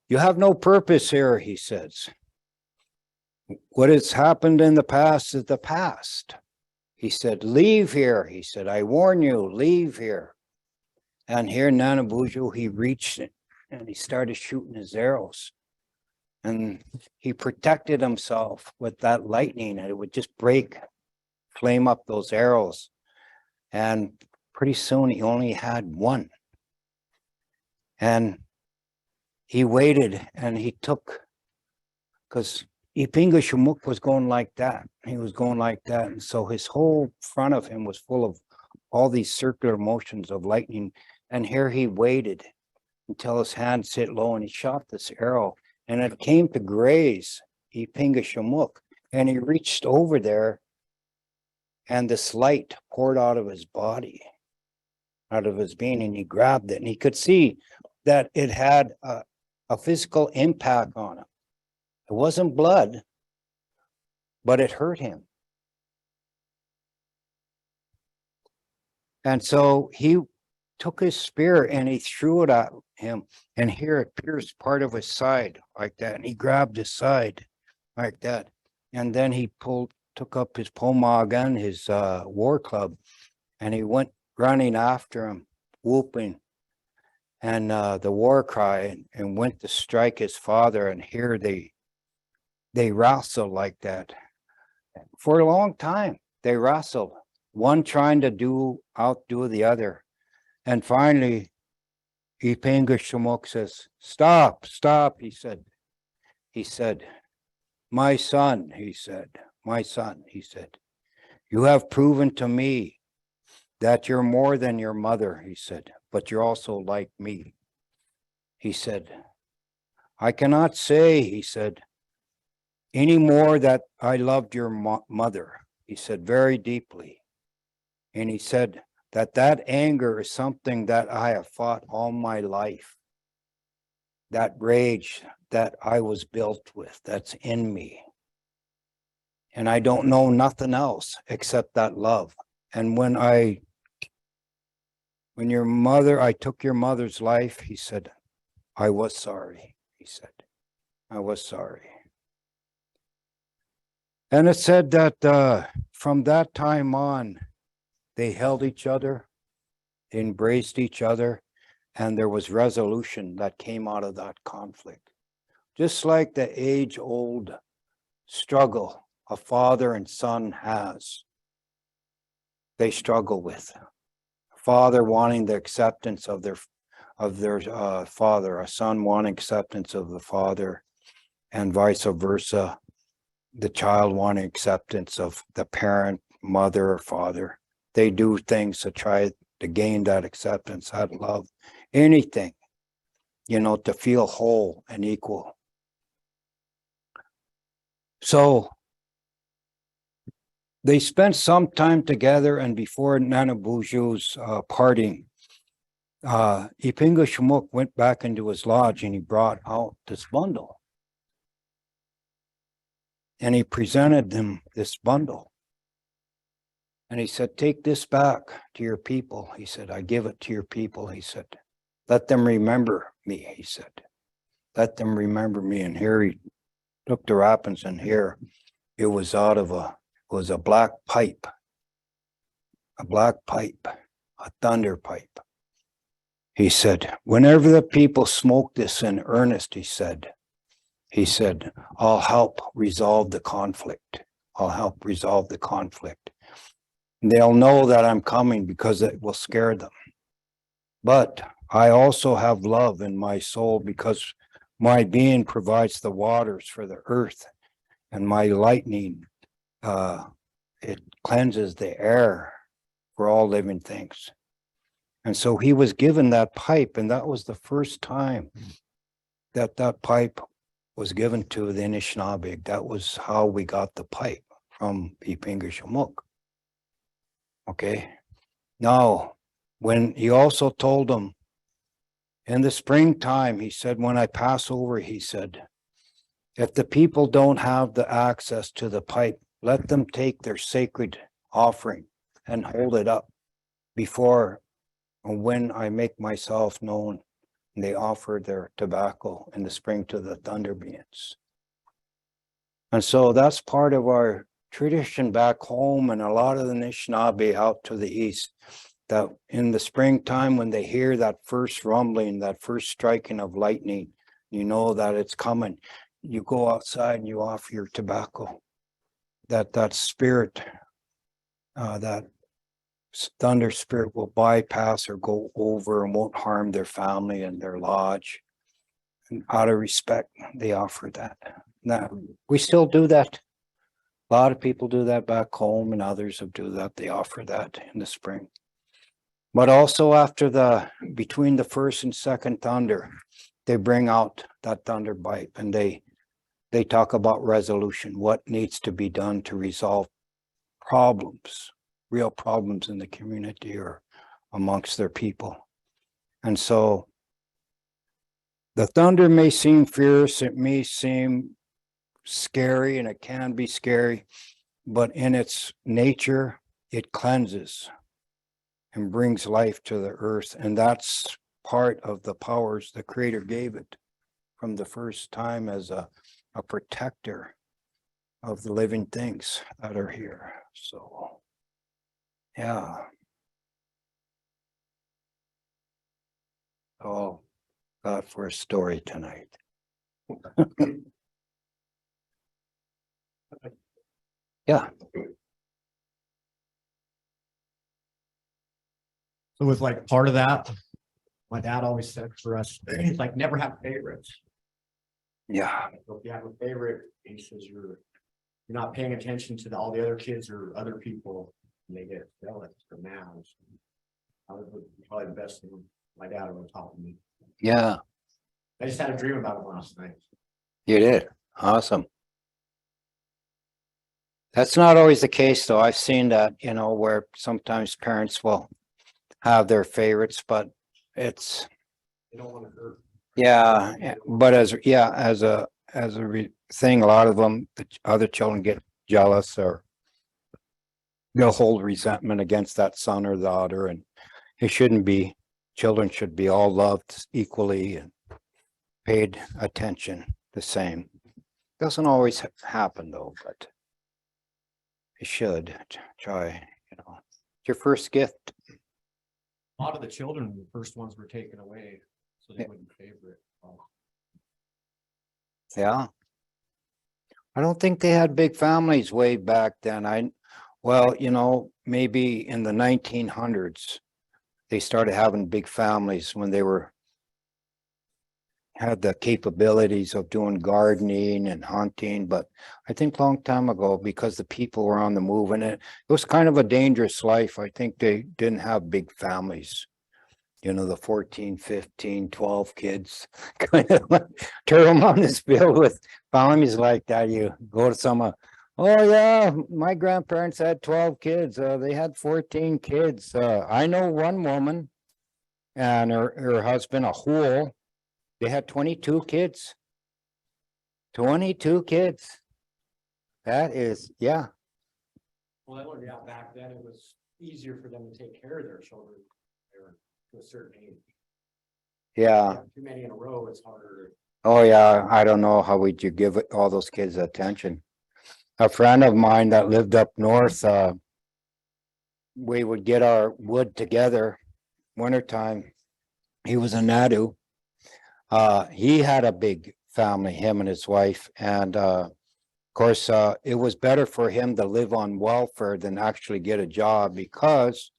you have no purpose here, he says. What has happened in the past is the past. He said, leave here. He said, I warn you, leave here. And here Nanabozho, he reached it and he started shooting his arrows. And he protected himself with that lightning, and it would just flame up those arrows. And pretty soon he only had one. And he waited, and he took, because Pingashamuk was going like that. He was going like that. And so his whole front of him was full of all these circular motions of lightning. And here he waited until his hands hit low, and he shot this arrow, and it came to graze Pingashamuk. And he reached over there, and this light poured out of his body, out of his being, and he grabbed it, and he could see that it had a physical impact on him. It wasn't blood, but it hurt him. And so he took his spear and he threw it at him, and here it pierced part of his side like that. And he grabbed his side like that. And then he took up his pomagan, his war club, and he went running after him, whooping, and the war cry, and went to strike his father. And here they wrestled like that. For a long time, they wrestled, one trying to outdo the other. And finally, Ipinga Shumuk says, stop, stop, he said. He said, my son, he said, my son, he said, you have proven to me that you're more than your mother, he said, but you're also like me. He said, I cannot say, he said, any more that I loved your mother, he said, very deeply. And he said that anger is something that I have fought all my life. That rage that I was built with, that's in me. And I don't know nothing else except that love. And when I took your mother's life, he said, I was sorry, he said, I was sorry. And it said that from that time on, they held each other, they embraced each other, and there was resolution that came out of that conflict. Just like the age-old struggle a father and son has, they struggle with. Father wanting the acceptance of their father, a son wanting acceptance of the father, and vice versa. The child wanting acceptance of the parent, mother, or father. They do things to try to gain that acceptance, that love, anything, to feel whole and equal. So they spent some time together, and before Nanabozho's parting, Ipinga Shumuk went back into his lodge and he brought out this bundle. And he presented them this bundle. And he said, take this back to your people. He said, I give it to your people. He said, let them remember me. He said, let them remember me. And here he took the wrappings, and here it was a black pipe, a thunder pipe. He said, whenever the people smoke this in earnest, he said, I'll help resolve the conflict. I'll help resolve the conflict. They'll know that I'm coming because it will scare them. But I also have love in my soul because my being provides the waters for the earth, and my lightning, it cleanses the air for all living things. And so he was given that pipe, and that was the first time that pipe was given to the Anishinaabe. That was how we got the pipe from Ipinga Shumuk. Okay. Now, when he also told them in the springtime, he said, when I pass over, he said, if the people don't have the access to the pipe, let them take their sacred offering and hold it up before and when I make myself known. And they offer their tobacco in the spring to the thunder beings. And so that's part of our tradition back home, and a lot of the Anishinaabe out to the east, that in the springtime when they hear that first rumbling, that first striking of lightning, you know that it's coming. You go outside and you offer your tobacco. That spirit, that thunder spirit will bypass or go over and won't harm their family and their lodge. And out of respect, they offer that. Now, we still do that. A lot of people do that back home, and others have do that. They offer that in the spring. But also after between the first and second thunder, they bring out that thunder pipe, and they talk about resolution, what needs to be done to resolve problems, real problems in the community or amongst their people. And so the thunder may seem fierce, it may seem scary, and it can be scary, but in its nature, it cleanses and brings life to the earth. And that's part of the powers the Creator gave it from the first time, as a protector of the living things that are here. So, yeah. All got for a story tonight. Yeah. So with like part of that, my dad always said for us, it's like never have favorites. Yeah. So if you have a favorite, he says you're not paying attention to all the other kids or other people, and they get jealous or mad. That was probably the best thing my dad ever taught me. Yeah. I just had a dream about it last night. You did. Awesome. That's not always the case, though. I've seen that, where sometimes parents will have their favorites, but it's, They don't want to hurt. yeah, but as a thing, a lot of them, the other children get jealous or they'll hold resentment against that son or daughter, and it shouldn't be. Children should be all loved equally and paid attention the same. Doesn't always happen though, but it should try, It's your first gift. A lot of the children, the first ones were taken away, so they Yeah. wouldn't favor it. Yeah. I don't think they had big families way back then. Well, maybe in the 1900s, they started having big families when they had the capabilities of doing gardening and hunting. But I think long time ago, because the people were on the move, and it was kind of a dangerous life. I think they didn't have big families. The 14, 15, 12 kids, kind of turn them on this field with families like that. You go to some, oh yeah, my grandparents had 12 kids. They had 14 kids. I know one woman and her husband, a whole, they had 22 kids. 22 kids. That is, yeah. Well, yeah, back then it was easier for them to take care of their children. They were to a certain age. Yeah. Too many in a row, it's harder. Oh, yeah. I don't know how would you give all those kids attention. A friend of mine that lived up north, we would get our wood together wintertime. He was a Nadu. He had a big family, him and his wife. And of course, it was better for him to live on welfare than actually get a job because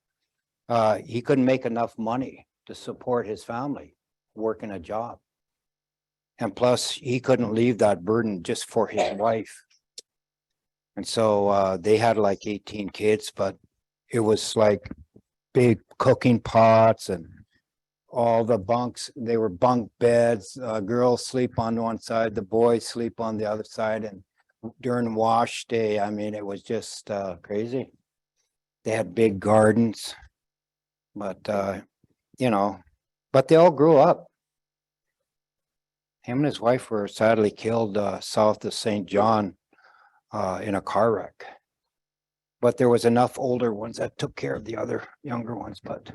he couldn't make enough money to support his family working a job. And plus, he couldn't leave that burden just for his wife. And so they had like 18 kids, but it was like big cooking pots and all the bunks. They were bunk beds. Girls sleep on one side, the boys sleep on the other side. And during wash day, I mean, it was just crazy. They had big gardens, but but they all grew up. Him and his wife were sadly killed south of St. John in a car wreck. But there was enough older ones that took care of the other younger ones. But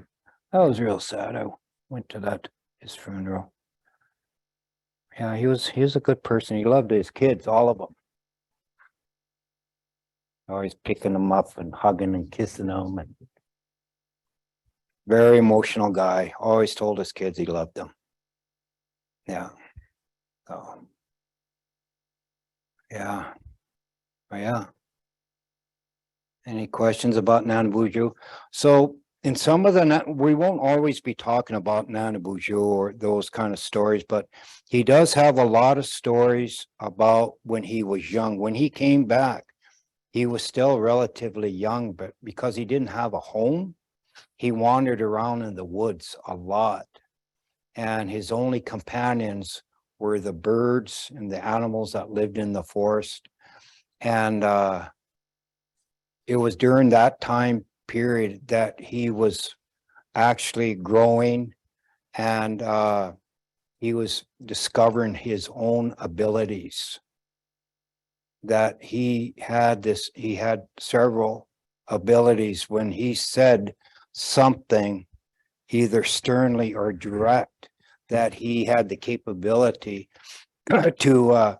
that was real sad. I went to his funeral. Yeah, he was a good person. He loved his kids, all of them. Always picking them up and hugging and kissing them. And very emotional guy. Always told his kids he loved them. Yeah. So, yeah. Oh, yeah. Any questions about Nanabozho? So in some of we won't always be talking about Nanabozho or those kind of stories, but he does have a lot of stories about when he was young. When he came back, he was still relatively young, but because he didn't have a home, he wandered around in the woods a lot. And his only companions were the birds and the animals that lived in the forest. And it was during that time period that he was actually growing and he was discovering his own abilities. That he had several abilities. When he said something, either sternly or direct, that he had the capability to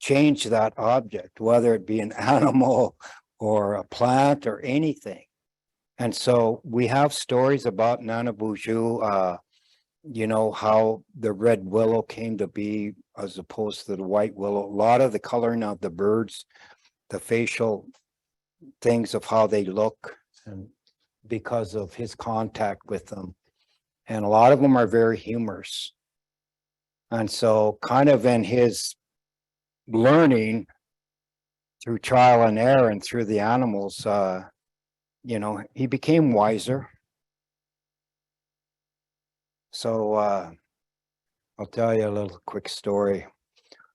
change that object, whether it be an animal or a plant or anything. And so we have stories about Nanabozho, how the red willow came to be as opposed to the white willow. A lot of the coloring of the birds, the facial things of how they look, and because of his contact with them. And a lot of them are very humorous. And so kind of in his learning through trial and error and through the animals, you know, he became wiser. So I'll tell you a little quick story.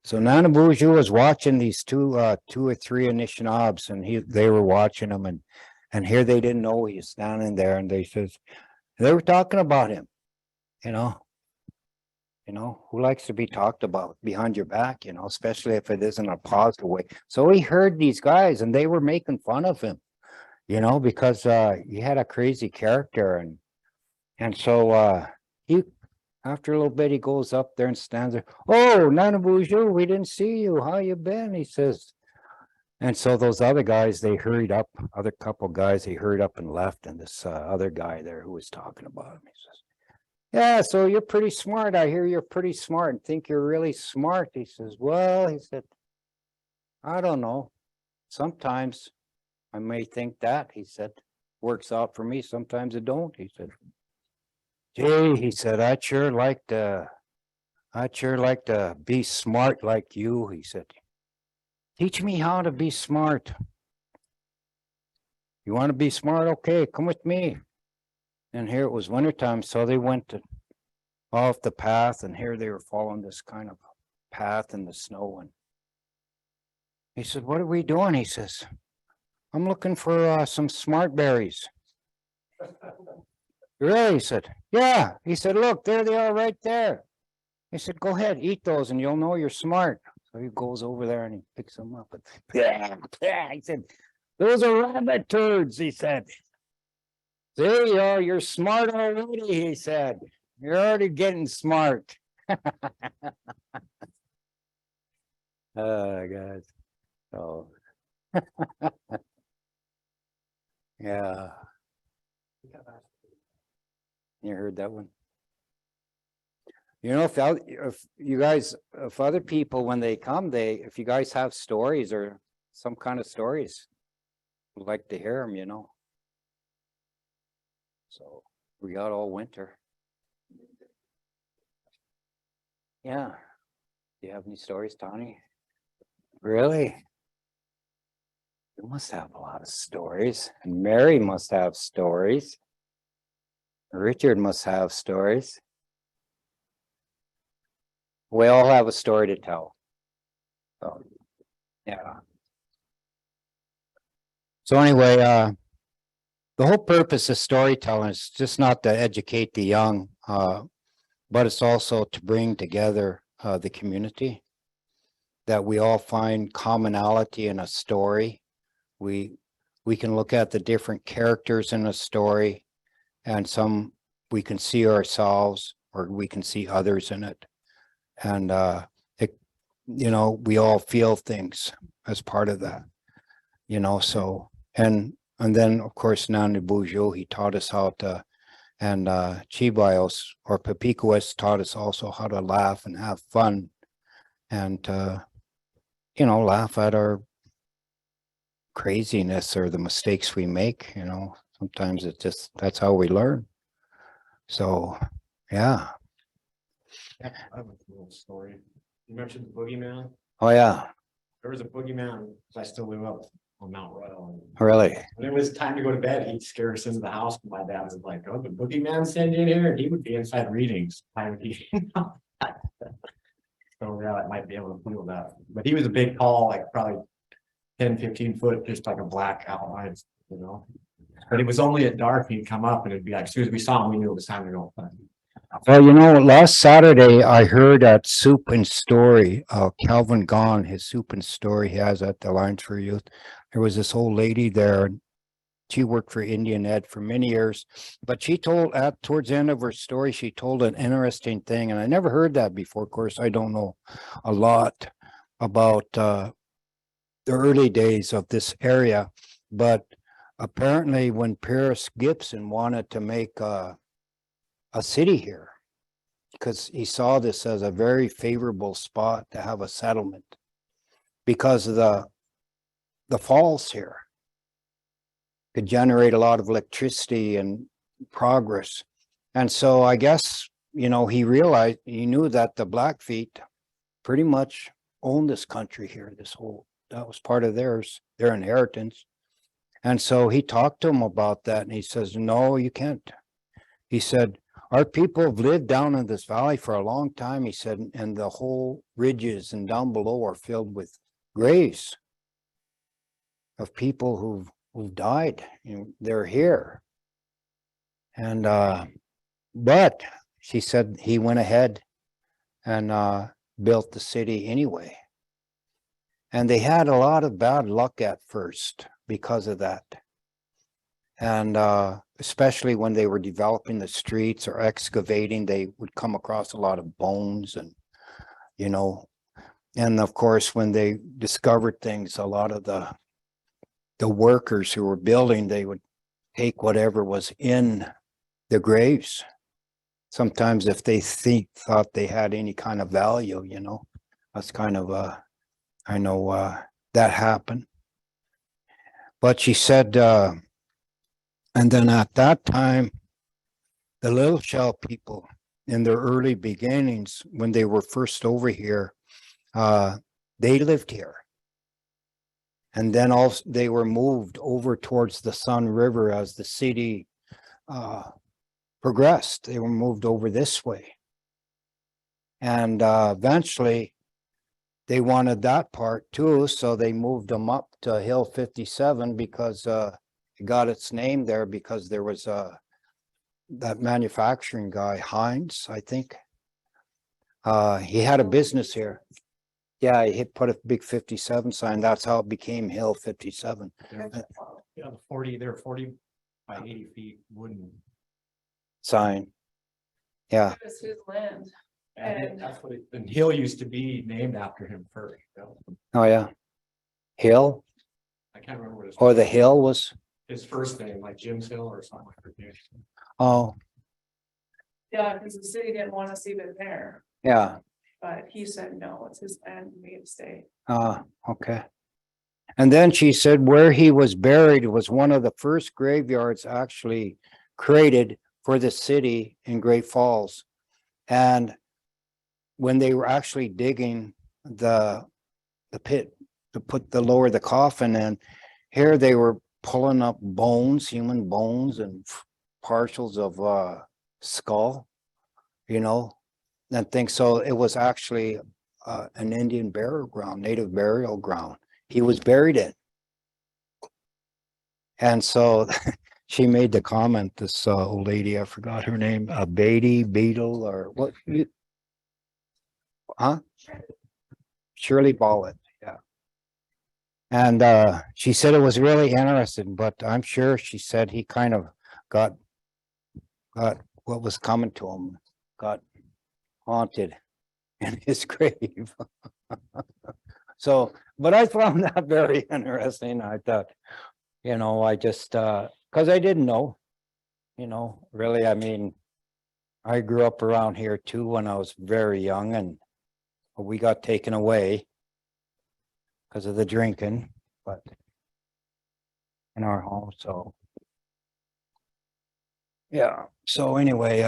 So Nanabozho was watching these two or three Anishinaabes, and they were watching him, and here they didn't know he was standing there, and they were talking about him, you know. You know, who likes to be talked about behind your back, you know, especially if it isn't a positive way. So he heard these guys and they were making fun of him, you know, because he had a crazy character, and so he after a little bit he goes up there and stands there. Oh, Nanabozho, we didn't see you. How you been? He says. And so those other guys, they hurried up, other couple guys, they hurried up and left, and this other guy there who was talking about him, he says, yeah, so you're pretty smart. I hear you're pretty smart and think you're really smart. He says, well, he said, I don't know. Sometimes I may think that, he said, works out for me. Sometimes it don't, he said. Gee, he said, I'd sure like to be smart like you, he said. Teach me how to be smart. You want to be smart? Okay, come with me. And here it was wintertime, so they went off the path, and here they were following this kind of path in the snow. And he said, what are we doing? He says, I'm looking for some smart berries. Really? He said, yeah. He said, look, there they are right there. He said, go ahead, eat those and you'll know you're smart. So he goes over there and he picks them up. And he said, those are rabbit turds, he said. There you are, you're smart already, he said. You're already getting smart. Oh, God. Oh. Yeah. You heard that one? You know, if you guys, if other people, when they come, if you guys have stories or some kind of stories, I'd like to hear them, you know. So we got all winter. Yeah. Do you have any stories, Tony? Really? You must have a lot of stories. And Mary must have stories. Richard must have stories. We all have a story to tell. So, yeah. So anyway, the whole purpose of storytelling is just not to educate the young, but it's also to bring together the community, that we all find commonality in a story. We can look at the different characters in a story, and some we can see ourselves or we can see others in it. And you know, we all feel things as part of that, you know. So and then of course Nanabozho, he taught us how to, and Chibios or Papikuas taught us also how to laugh and have fun, and you know, laugh at our craziness or the mistakes we make, you know. Sometimes it's just, that's how we learn. So yeah. I have a little story. You mentioned the boogeyman. Oh yeah. There was a boogeyman, I still live up on Mount Royal. Really? When it was time to go to bed, he'd scare us into the house. My dad was like, oh, the boogeyman sent you in here. And he would be inside readings. So yeah, I might be able to feel that. But he was a big, tall, like probably 10, 15 foot, just like a black outline, you know. But it was only at dark, he'd come up and it'd be like, as soon as we saw him, we knew it was time to go. Well, you know, last Saturday I heard at Soup and Story, Calvin Gahn, his Soup and Story he has at the Alliance for Youth. There was this old lady there. She worked for Indian Ed for many years, but she told towards the end of her story, she told an interesting thing, and I never heard that before. Of course, I don't know a lot about the early days of this area, but apparently when Paris Gibson wanted to make a city here, because he saw this as a very favorable spot to have a settlement because of the falls here. could generate a lot of electricity and progress. And so I guess, you know, he realized, he knew that the Blackfeet pretty much owned this country here, that was part of their inheritance. And so he talked to him about that, and he says, no, you can't. He said, our people have lived down in this valley for a long time, he said, and the whole ridges and down below are filled with graves of people who've died. You know, they're here. And but she said he went ahead and built the city anyway. And they had a lot of bad luck at first because of that. And especially when they were developing the streets or excavating, they would come across a lot of bones and, you know, and of course, when they discovered things, a lot of the workers who were building, they would take whatever was in the graves. Sometimes if they thought they had any kind of value, you know, that's kind of I know that happened. But she said, and then at that time, the Little Shell people in their early beginnings, when they were first over here, they lived here. And then also they were moved over towards the Sun River as the city progressed. They were moved over this way. And eventually they wanted that part too, so they moved them up to Hill 57 because it got its name there because there was that manufacturing guy, Heinz, I think. He had a business here. Yeah, he put a big 57 sign. That's how it became Hill 57. Yeah, they're 40 by 80 feet wooden. Sign. Yeah. It was his land. And that's what and Hill used to be named after him first. Oh, yeah. Hill, I can't remember what or the hill was, his first name, like Jim's Hill or something like that. oh, Yeah, because the city didn't want us even there, yeah. but he said, no, it's his land, we need to stay. Okay. And then she said where he was buried was one of the first graveyards actually created for the city in Great Falls. And when they were actually digging the pit to lower the coffin in, here they were pulling up bones, human bones and partials of skull, you know, and things. So it was actually an Indian burial ground, native burial ground. He was buried in. And so she made the comment, this old lady, I forgot her name, Beetle or what? Huh? Shirley Ballett, yeah. And she said it was really interesting, but I'm sure she said he kind of got what was coming to him, got haunted in his grave. So, but I found that very interesting. I thought, you know, I just, because I didn't know, you know, really, I mean, I grew up around here too when I was very young, and we got taken away because of the drinking, but in our home, so. Yeah, so anyway,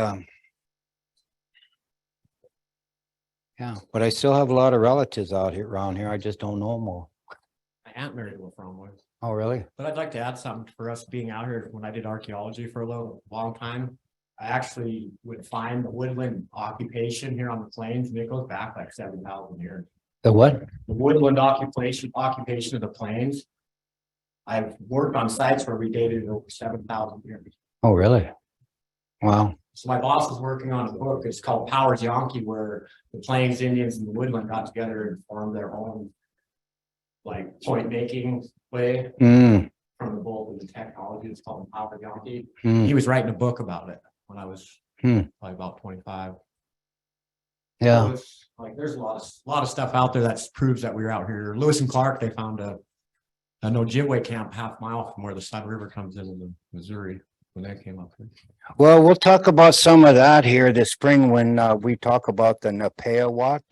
yeah, but I still have a lot of relatives out here around here. I just don't know them all. My aunt married Lafromboise. Oh, really? But I'd like to add something for us being out here. When I did archaeology for long time, I actually would find the woodland occupation here on the plains, and it goes back like 7,000 years. The what? The woodland occupation of the plains. I've worked on sites where we dated it over 7,000 years. Oh, really? Wow. So my boss is working on a book. It's called Powers Yonki, where the Plains Indians and the woodland got together and formed their own like point making way Mm, from the both of the technology. It's called Powers Yonki. mm, He was writing a book about it when I was Hmm. probably about 25. yeah. So it's like there's a lot of stuff out there that proves that we were out here. Lewis and Clark, they found a Ojibwe camp half-mile from where the Sun River comes into the Missouri when they came up here. Well, we'll talk about some of that here this spring when we talk about the Nepeawat.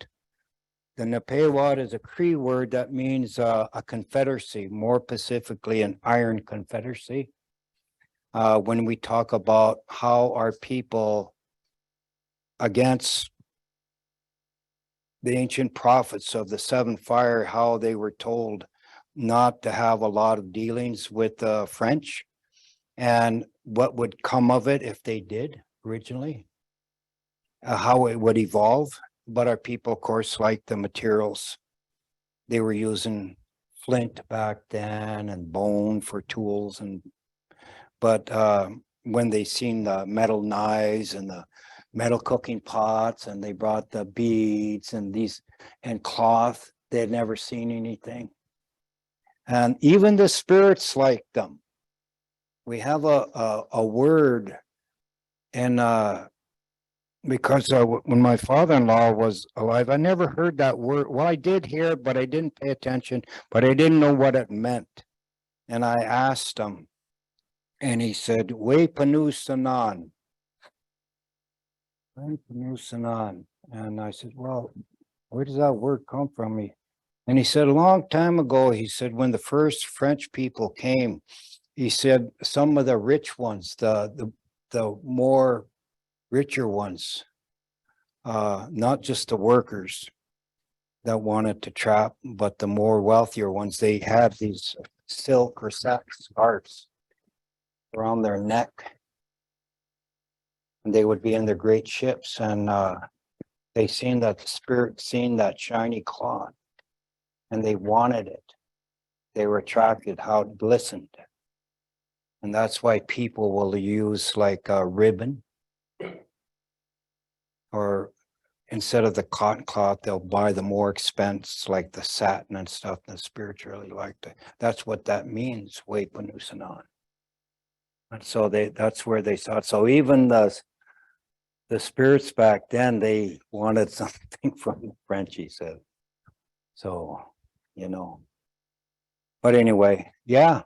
The Nepeawat is a Cree word that means a confederacy, more specifically an iron confederacy. when we talk about how our people against the ancient prophets of the seventh fire, how they were told not to have a lot of dealings with the French and what would come of it if they did originally, how it would evolve. But our people, of course, like the materials. They were using flint back then and bone for tools. But when they seen the metal knives and the metal cooking pots, and they brought the beads and these and cloth, they had never seen anything. And even the spirits liked them. We have a word, and because when my father-in-law was alive, I never heard that word. Well, I did hear it, but I didn't pay attention, but I didn't know what it meant. And I asked him, and he said, "We Panusanan." And I said, "Well, where does that word come from?" And he said, "A long time ago," he said, "when the first French people came," he said, "some of the rich ones, the more richer ones, not just the workers that wanted to trap, but the more wealthier ones, they had these silk or sack scarves around their neck. And they would be in their great ships, and they seen that the spirit seen that shiny cloth, and they wanted it. They were attracted how it glistened. And that's why people will use like a ribbon, or instead of the cotton cloth, they'll buy the more expense, like the satin and stuff. The spirits really liked it. That's what that means, way Panusanan. And so that's where they saw it. So even the spirits back then, they wanted something from the French, he said. So, but anyway, yeah.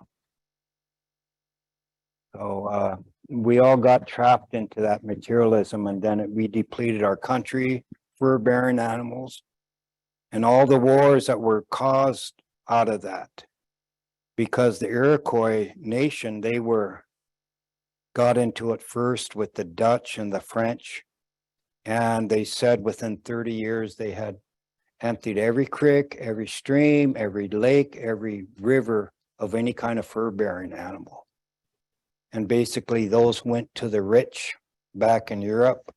So we all got trapped into that materialism, and then we depleted our country, fur-bearing animals, and all the wars that were caused out of that. Because the Iroquois nation, they got into it first with the Dutch and the French. And they said within 30 years, they had emptied every creek, every stream, every lake, every river of any kind of fur-bearing animal. And basically those went to the rich back in Europe,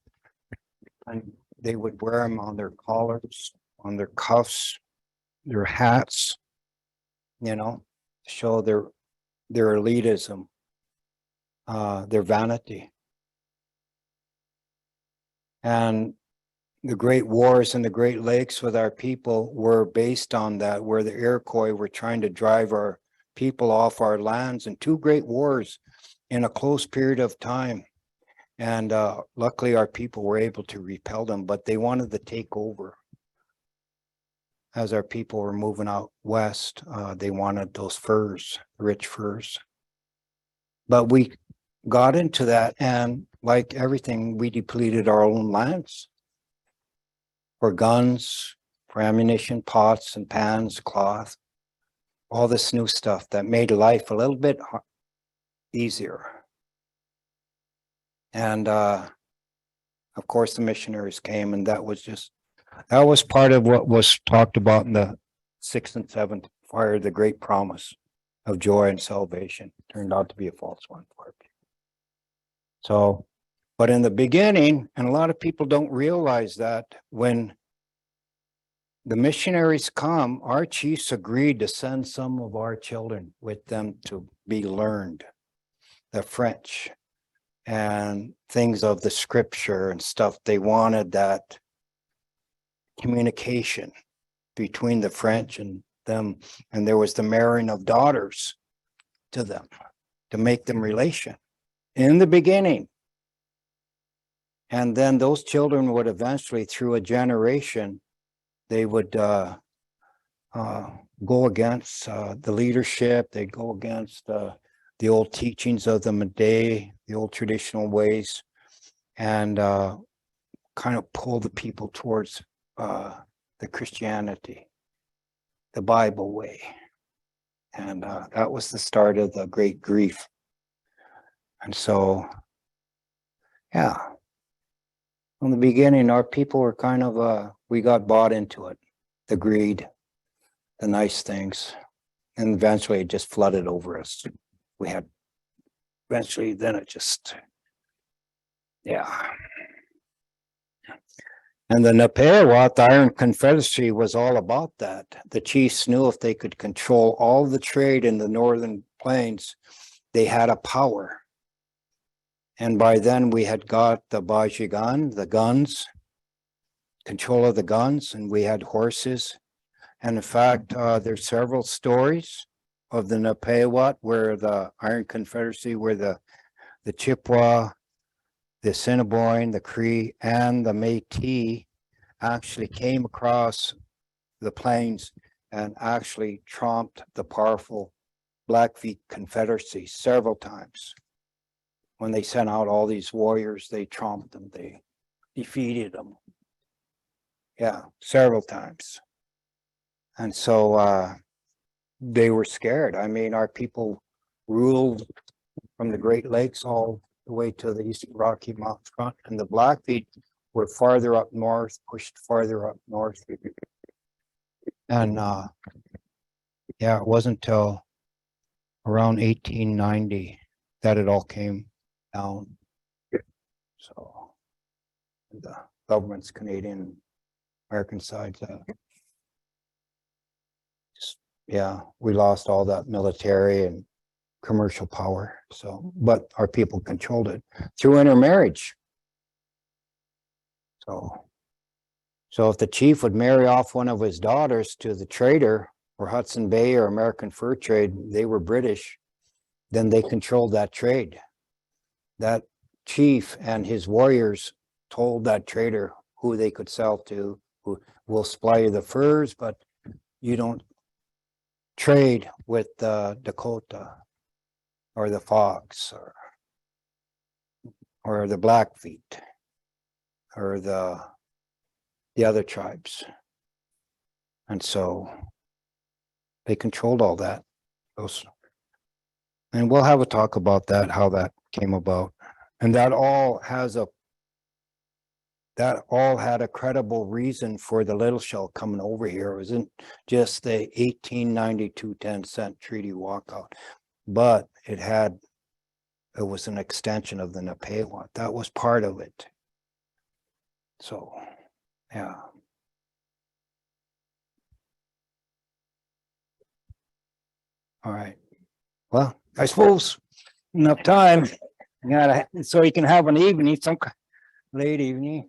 and they would wear them on their collars, on their cuffs, their hats, show their elitism, their vanity. And the great wars in the Great Lakes with our people were based on that, where the Iroquois were trying to drive our people off our lands, and two great wars in a close period of time. And luckily our people were able to repel them, but they wanted to take over. As our people were moving out west, they wanted those furs, rich furs. But we got into that, and like everything, we depleted our own lands for guns, for ammunition, pots and pans, cloth, all this new stuff that made life a little bit easier. And of course the missionaries came, and that was part of what was talked about in the 6th and 7th fire, the great promise of joy and salvation. Turned out to be a false one for people. So, but in the beginning, and a lot of people don't realize that, when the missionaries come, our chiefs agreed to send some of our children with them to be learned, the French and things of the scripture and stuff. They wanted that communication between the French and them, and there was the marrying of daughters to them to make them relation in the beginning. And then those children would eventually, through a generation, they would go against the leadership. They'd go against the old teachings of the day, the old traditional ways, and kind of pull the people towards the Christianity, the Bible way. And that was the start of the great grief. And so, yeah, from the beginning, our people were kind of, we got bought into it, the greed, the nice things. And eventually it just flooded over us. We had, eventually then it just, yeah. And the Napeawat, the Iron Confederacy, was all about that. The chiefs knew if they could control all the trade in the northern plains, they had a power. And by then we had got the Bajigan, the guns, control of the guns, and we had horses. And in fact, there's several stories of the Napeawat where the Iron Confederacy, where the Chippewa, the Assiniboine, the Cree, and the Métis actually came across the plains and actually trumped the powerful Blackfeet Confederacy several times. When they sent out all these warriors, they trumped them, they defeated them. Yeah, several times. And so they were scared. I mean, our people ruled from the Great Lakes all the way to the Eastern Rocky Mountains front, and the Blackfeet were farther up north, pushed farther up north. And yeah, it wasn't until around 1890 that it all came down. So the government's Canadian, American side, just, yeah, we lost all that military and commercial power. So, but our people controlled it through intermarriage. So if the chief would marry off one of his daughters to the trader or Hudson Bay or American fur trade, they were British, then they controlled that trade. That chief and his warriors told that trader who they could sell to, who will supply you the furs, but you don't trade with the Dakota or the Fox or the Blackfeet or the other tribes. And so they controlled all that. And we'll have a talk about that, how that came about. And that all had a credible reason for the Little Shell coming over here. It wasn't just the 1892 10-cent treaty walkout, but it was an extension of the Napeawat. That was part of it. So, yeah. All right. Well, I suppose enough time. So you can have an evening, some late evening.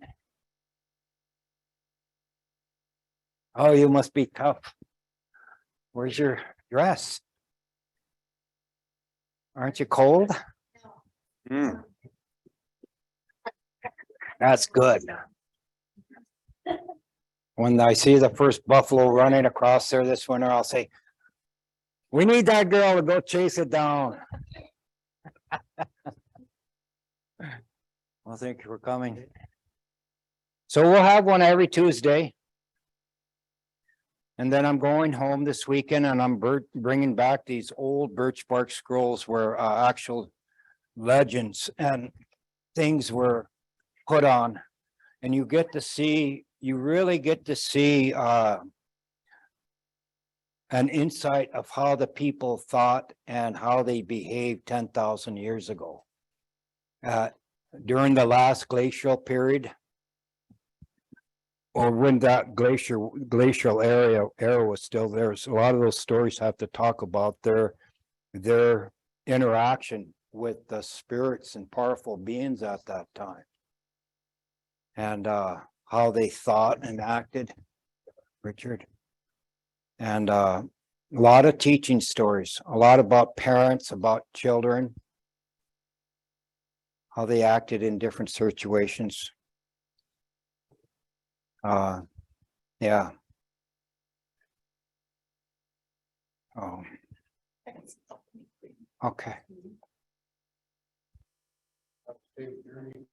Oh, you must be tough. Where's your dress? Aren't you cold? Mm. That's good. When I see the first buffalo running across there this winter, I'll say, we need that girl to go chase it down. Well, thank you for coming. So we'll have one every Tuesday. And then I'm going home this weekend and I'm bringing back these old birch bark scrolls where actual legends and things were put on. And you really get to see an insight of how the people thought and how they behaved 10,000 years ago. During the last glacial period, or when that glacial era was still there, so a lot of those stories have to talk about their interaction with the spirits and powerful beings at that time, and how they thought and acted, Richard. And a lot of teaching stories, a lot about parents, about children, how they acted in different situations. Yeah. Oh, okay. Upstate journey.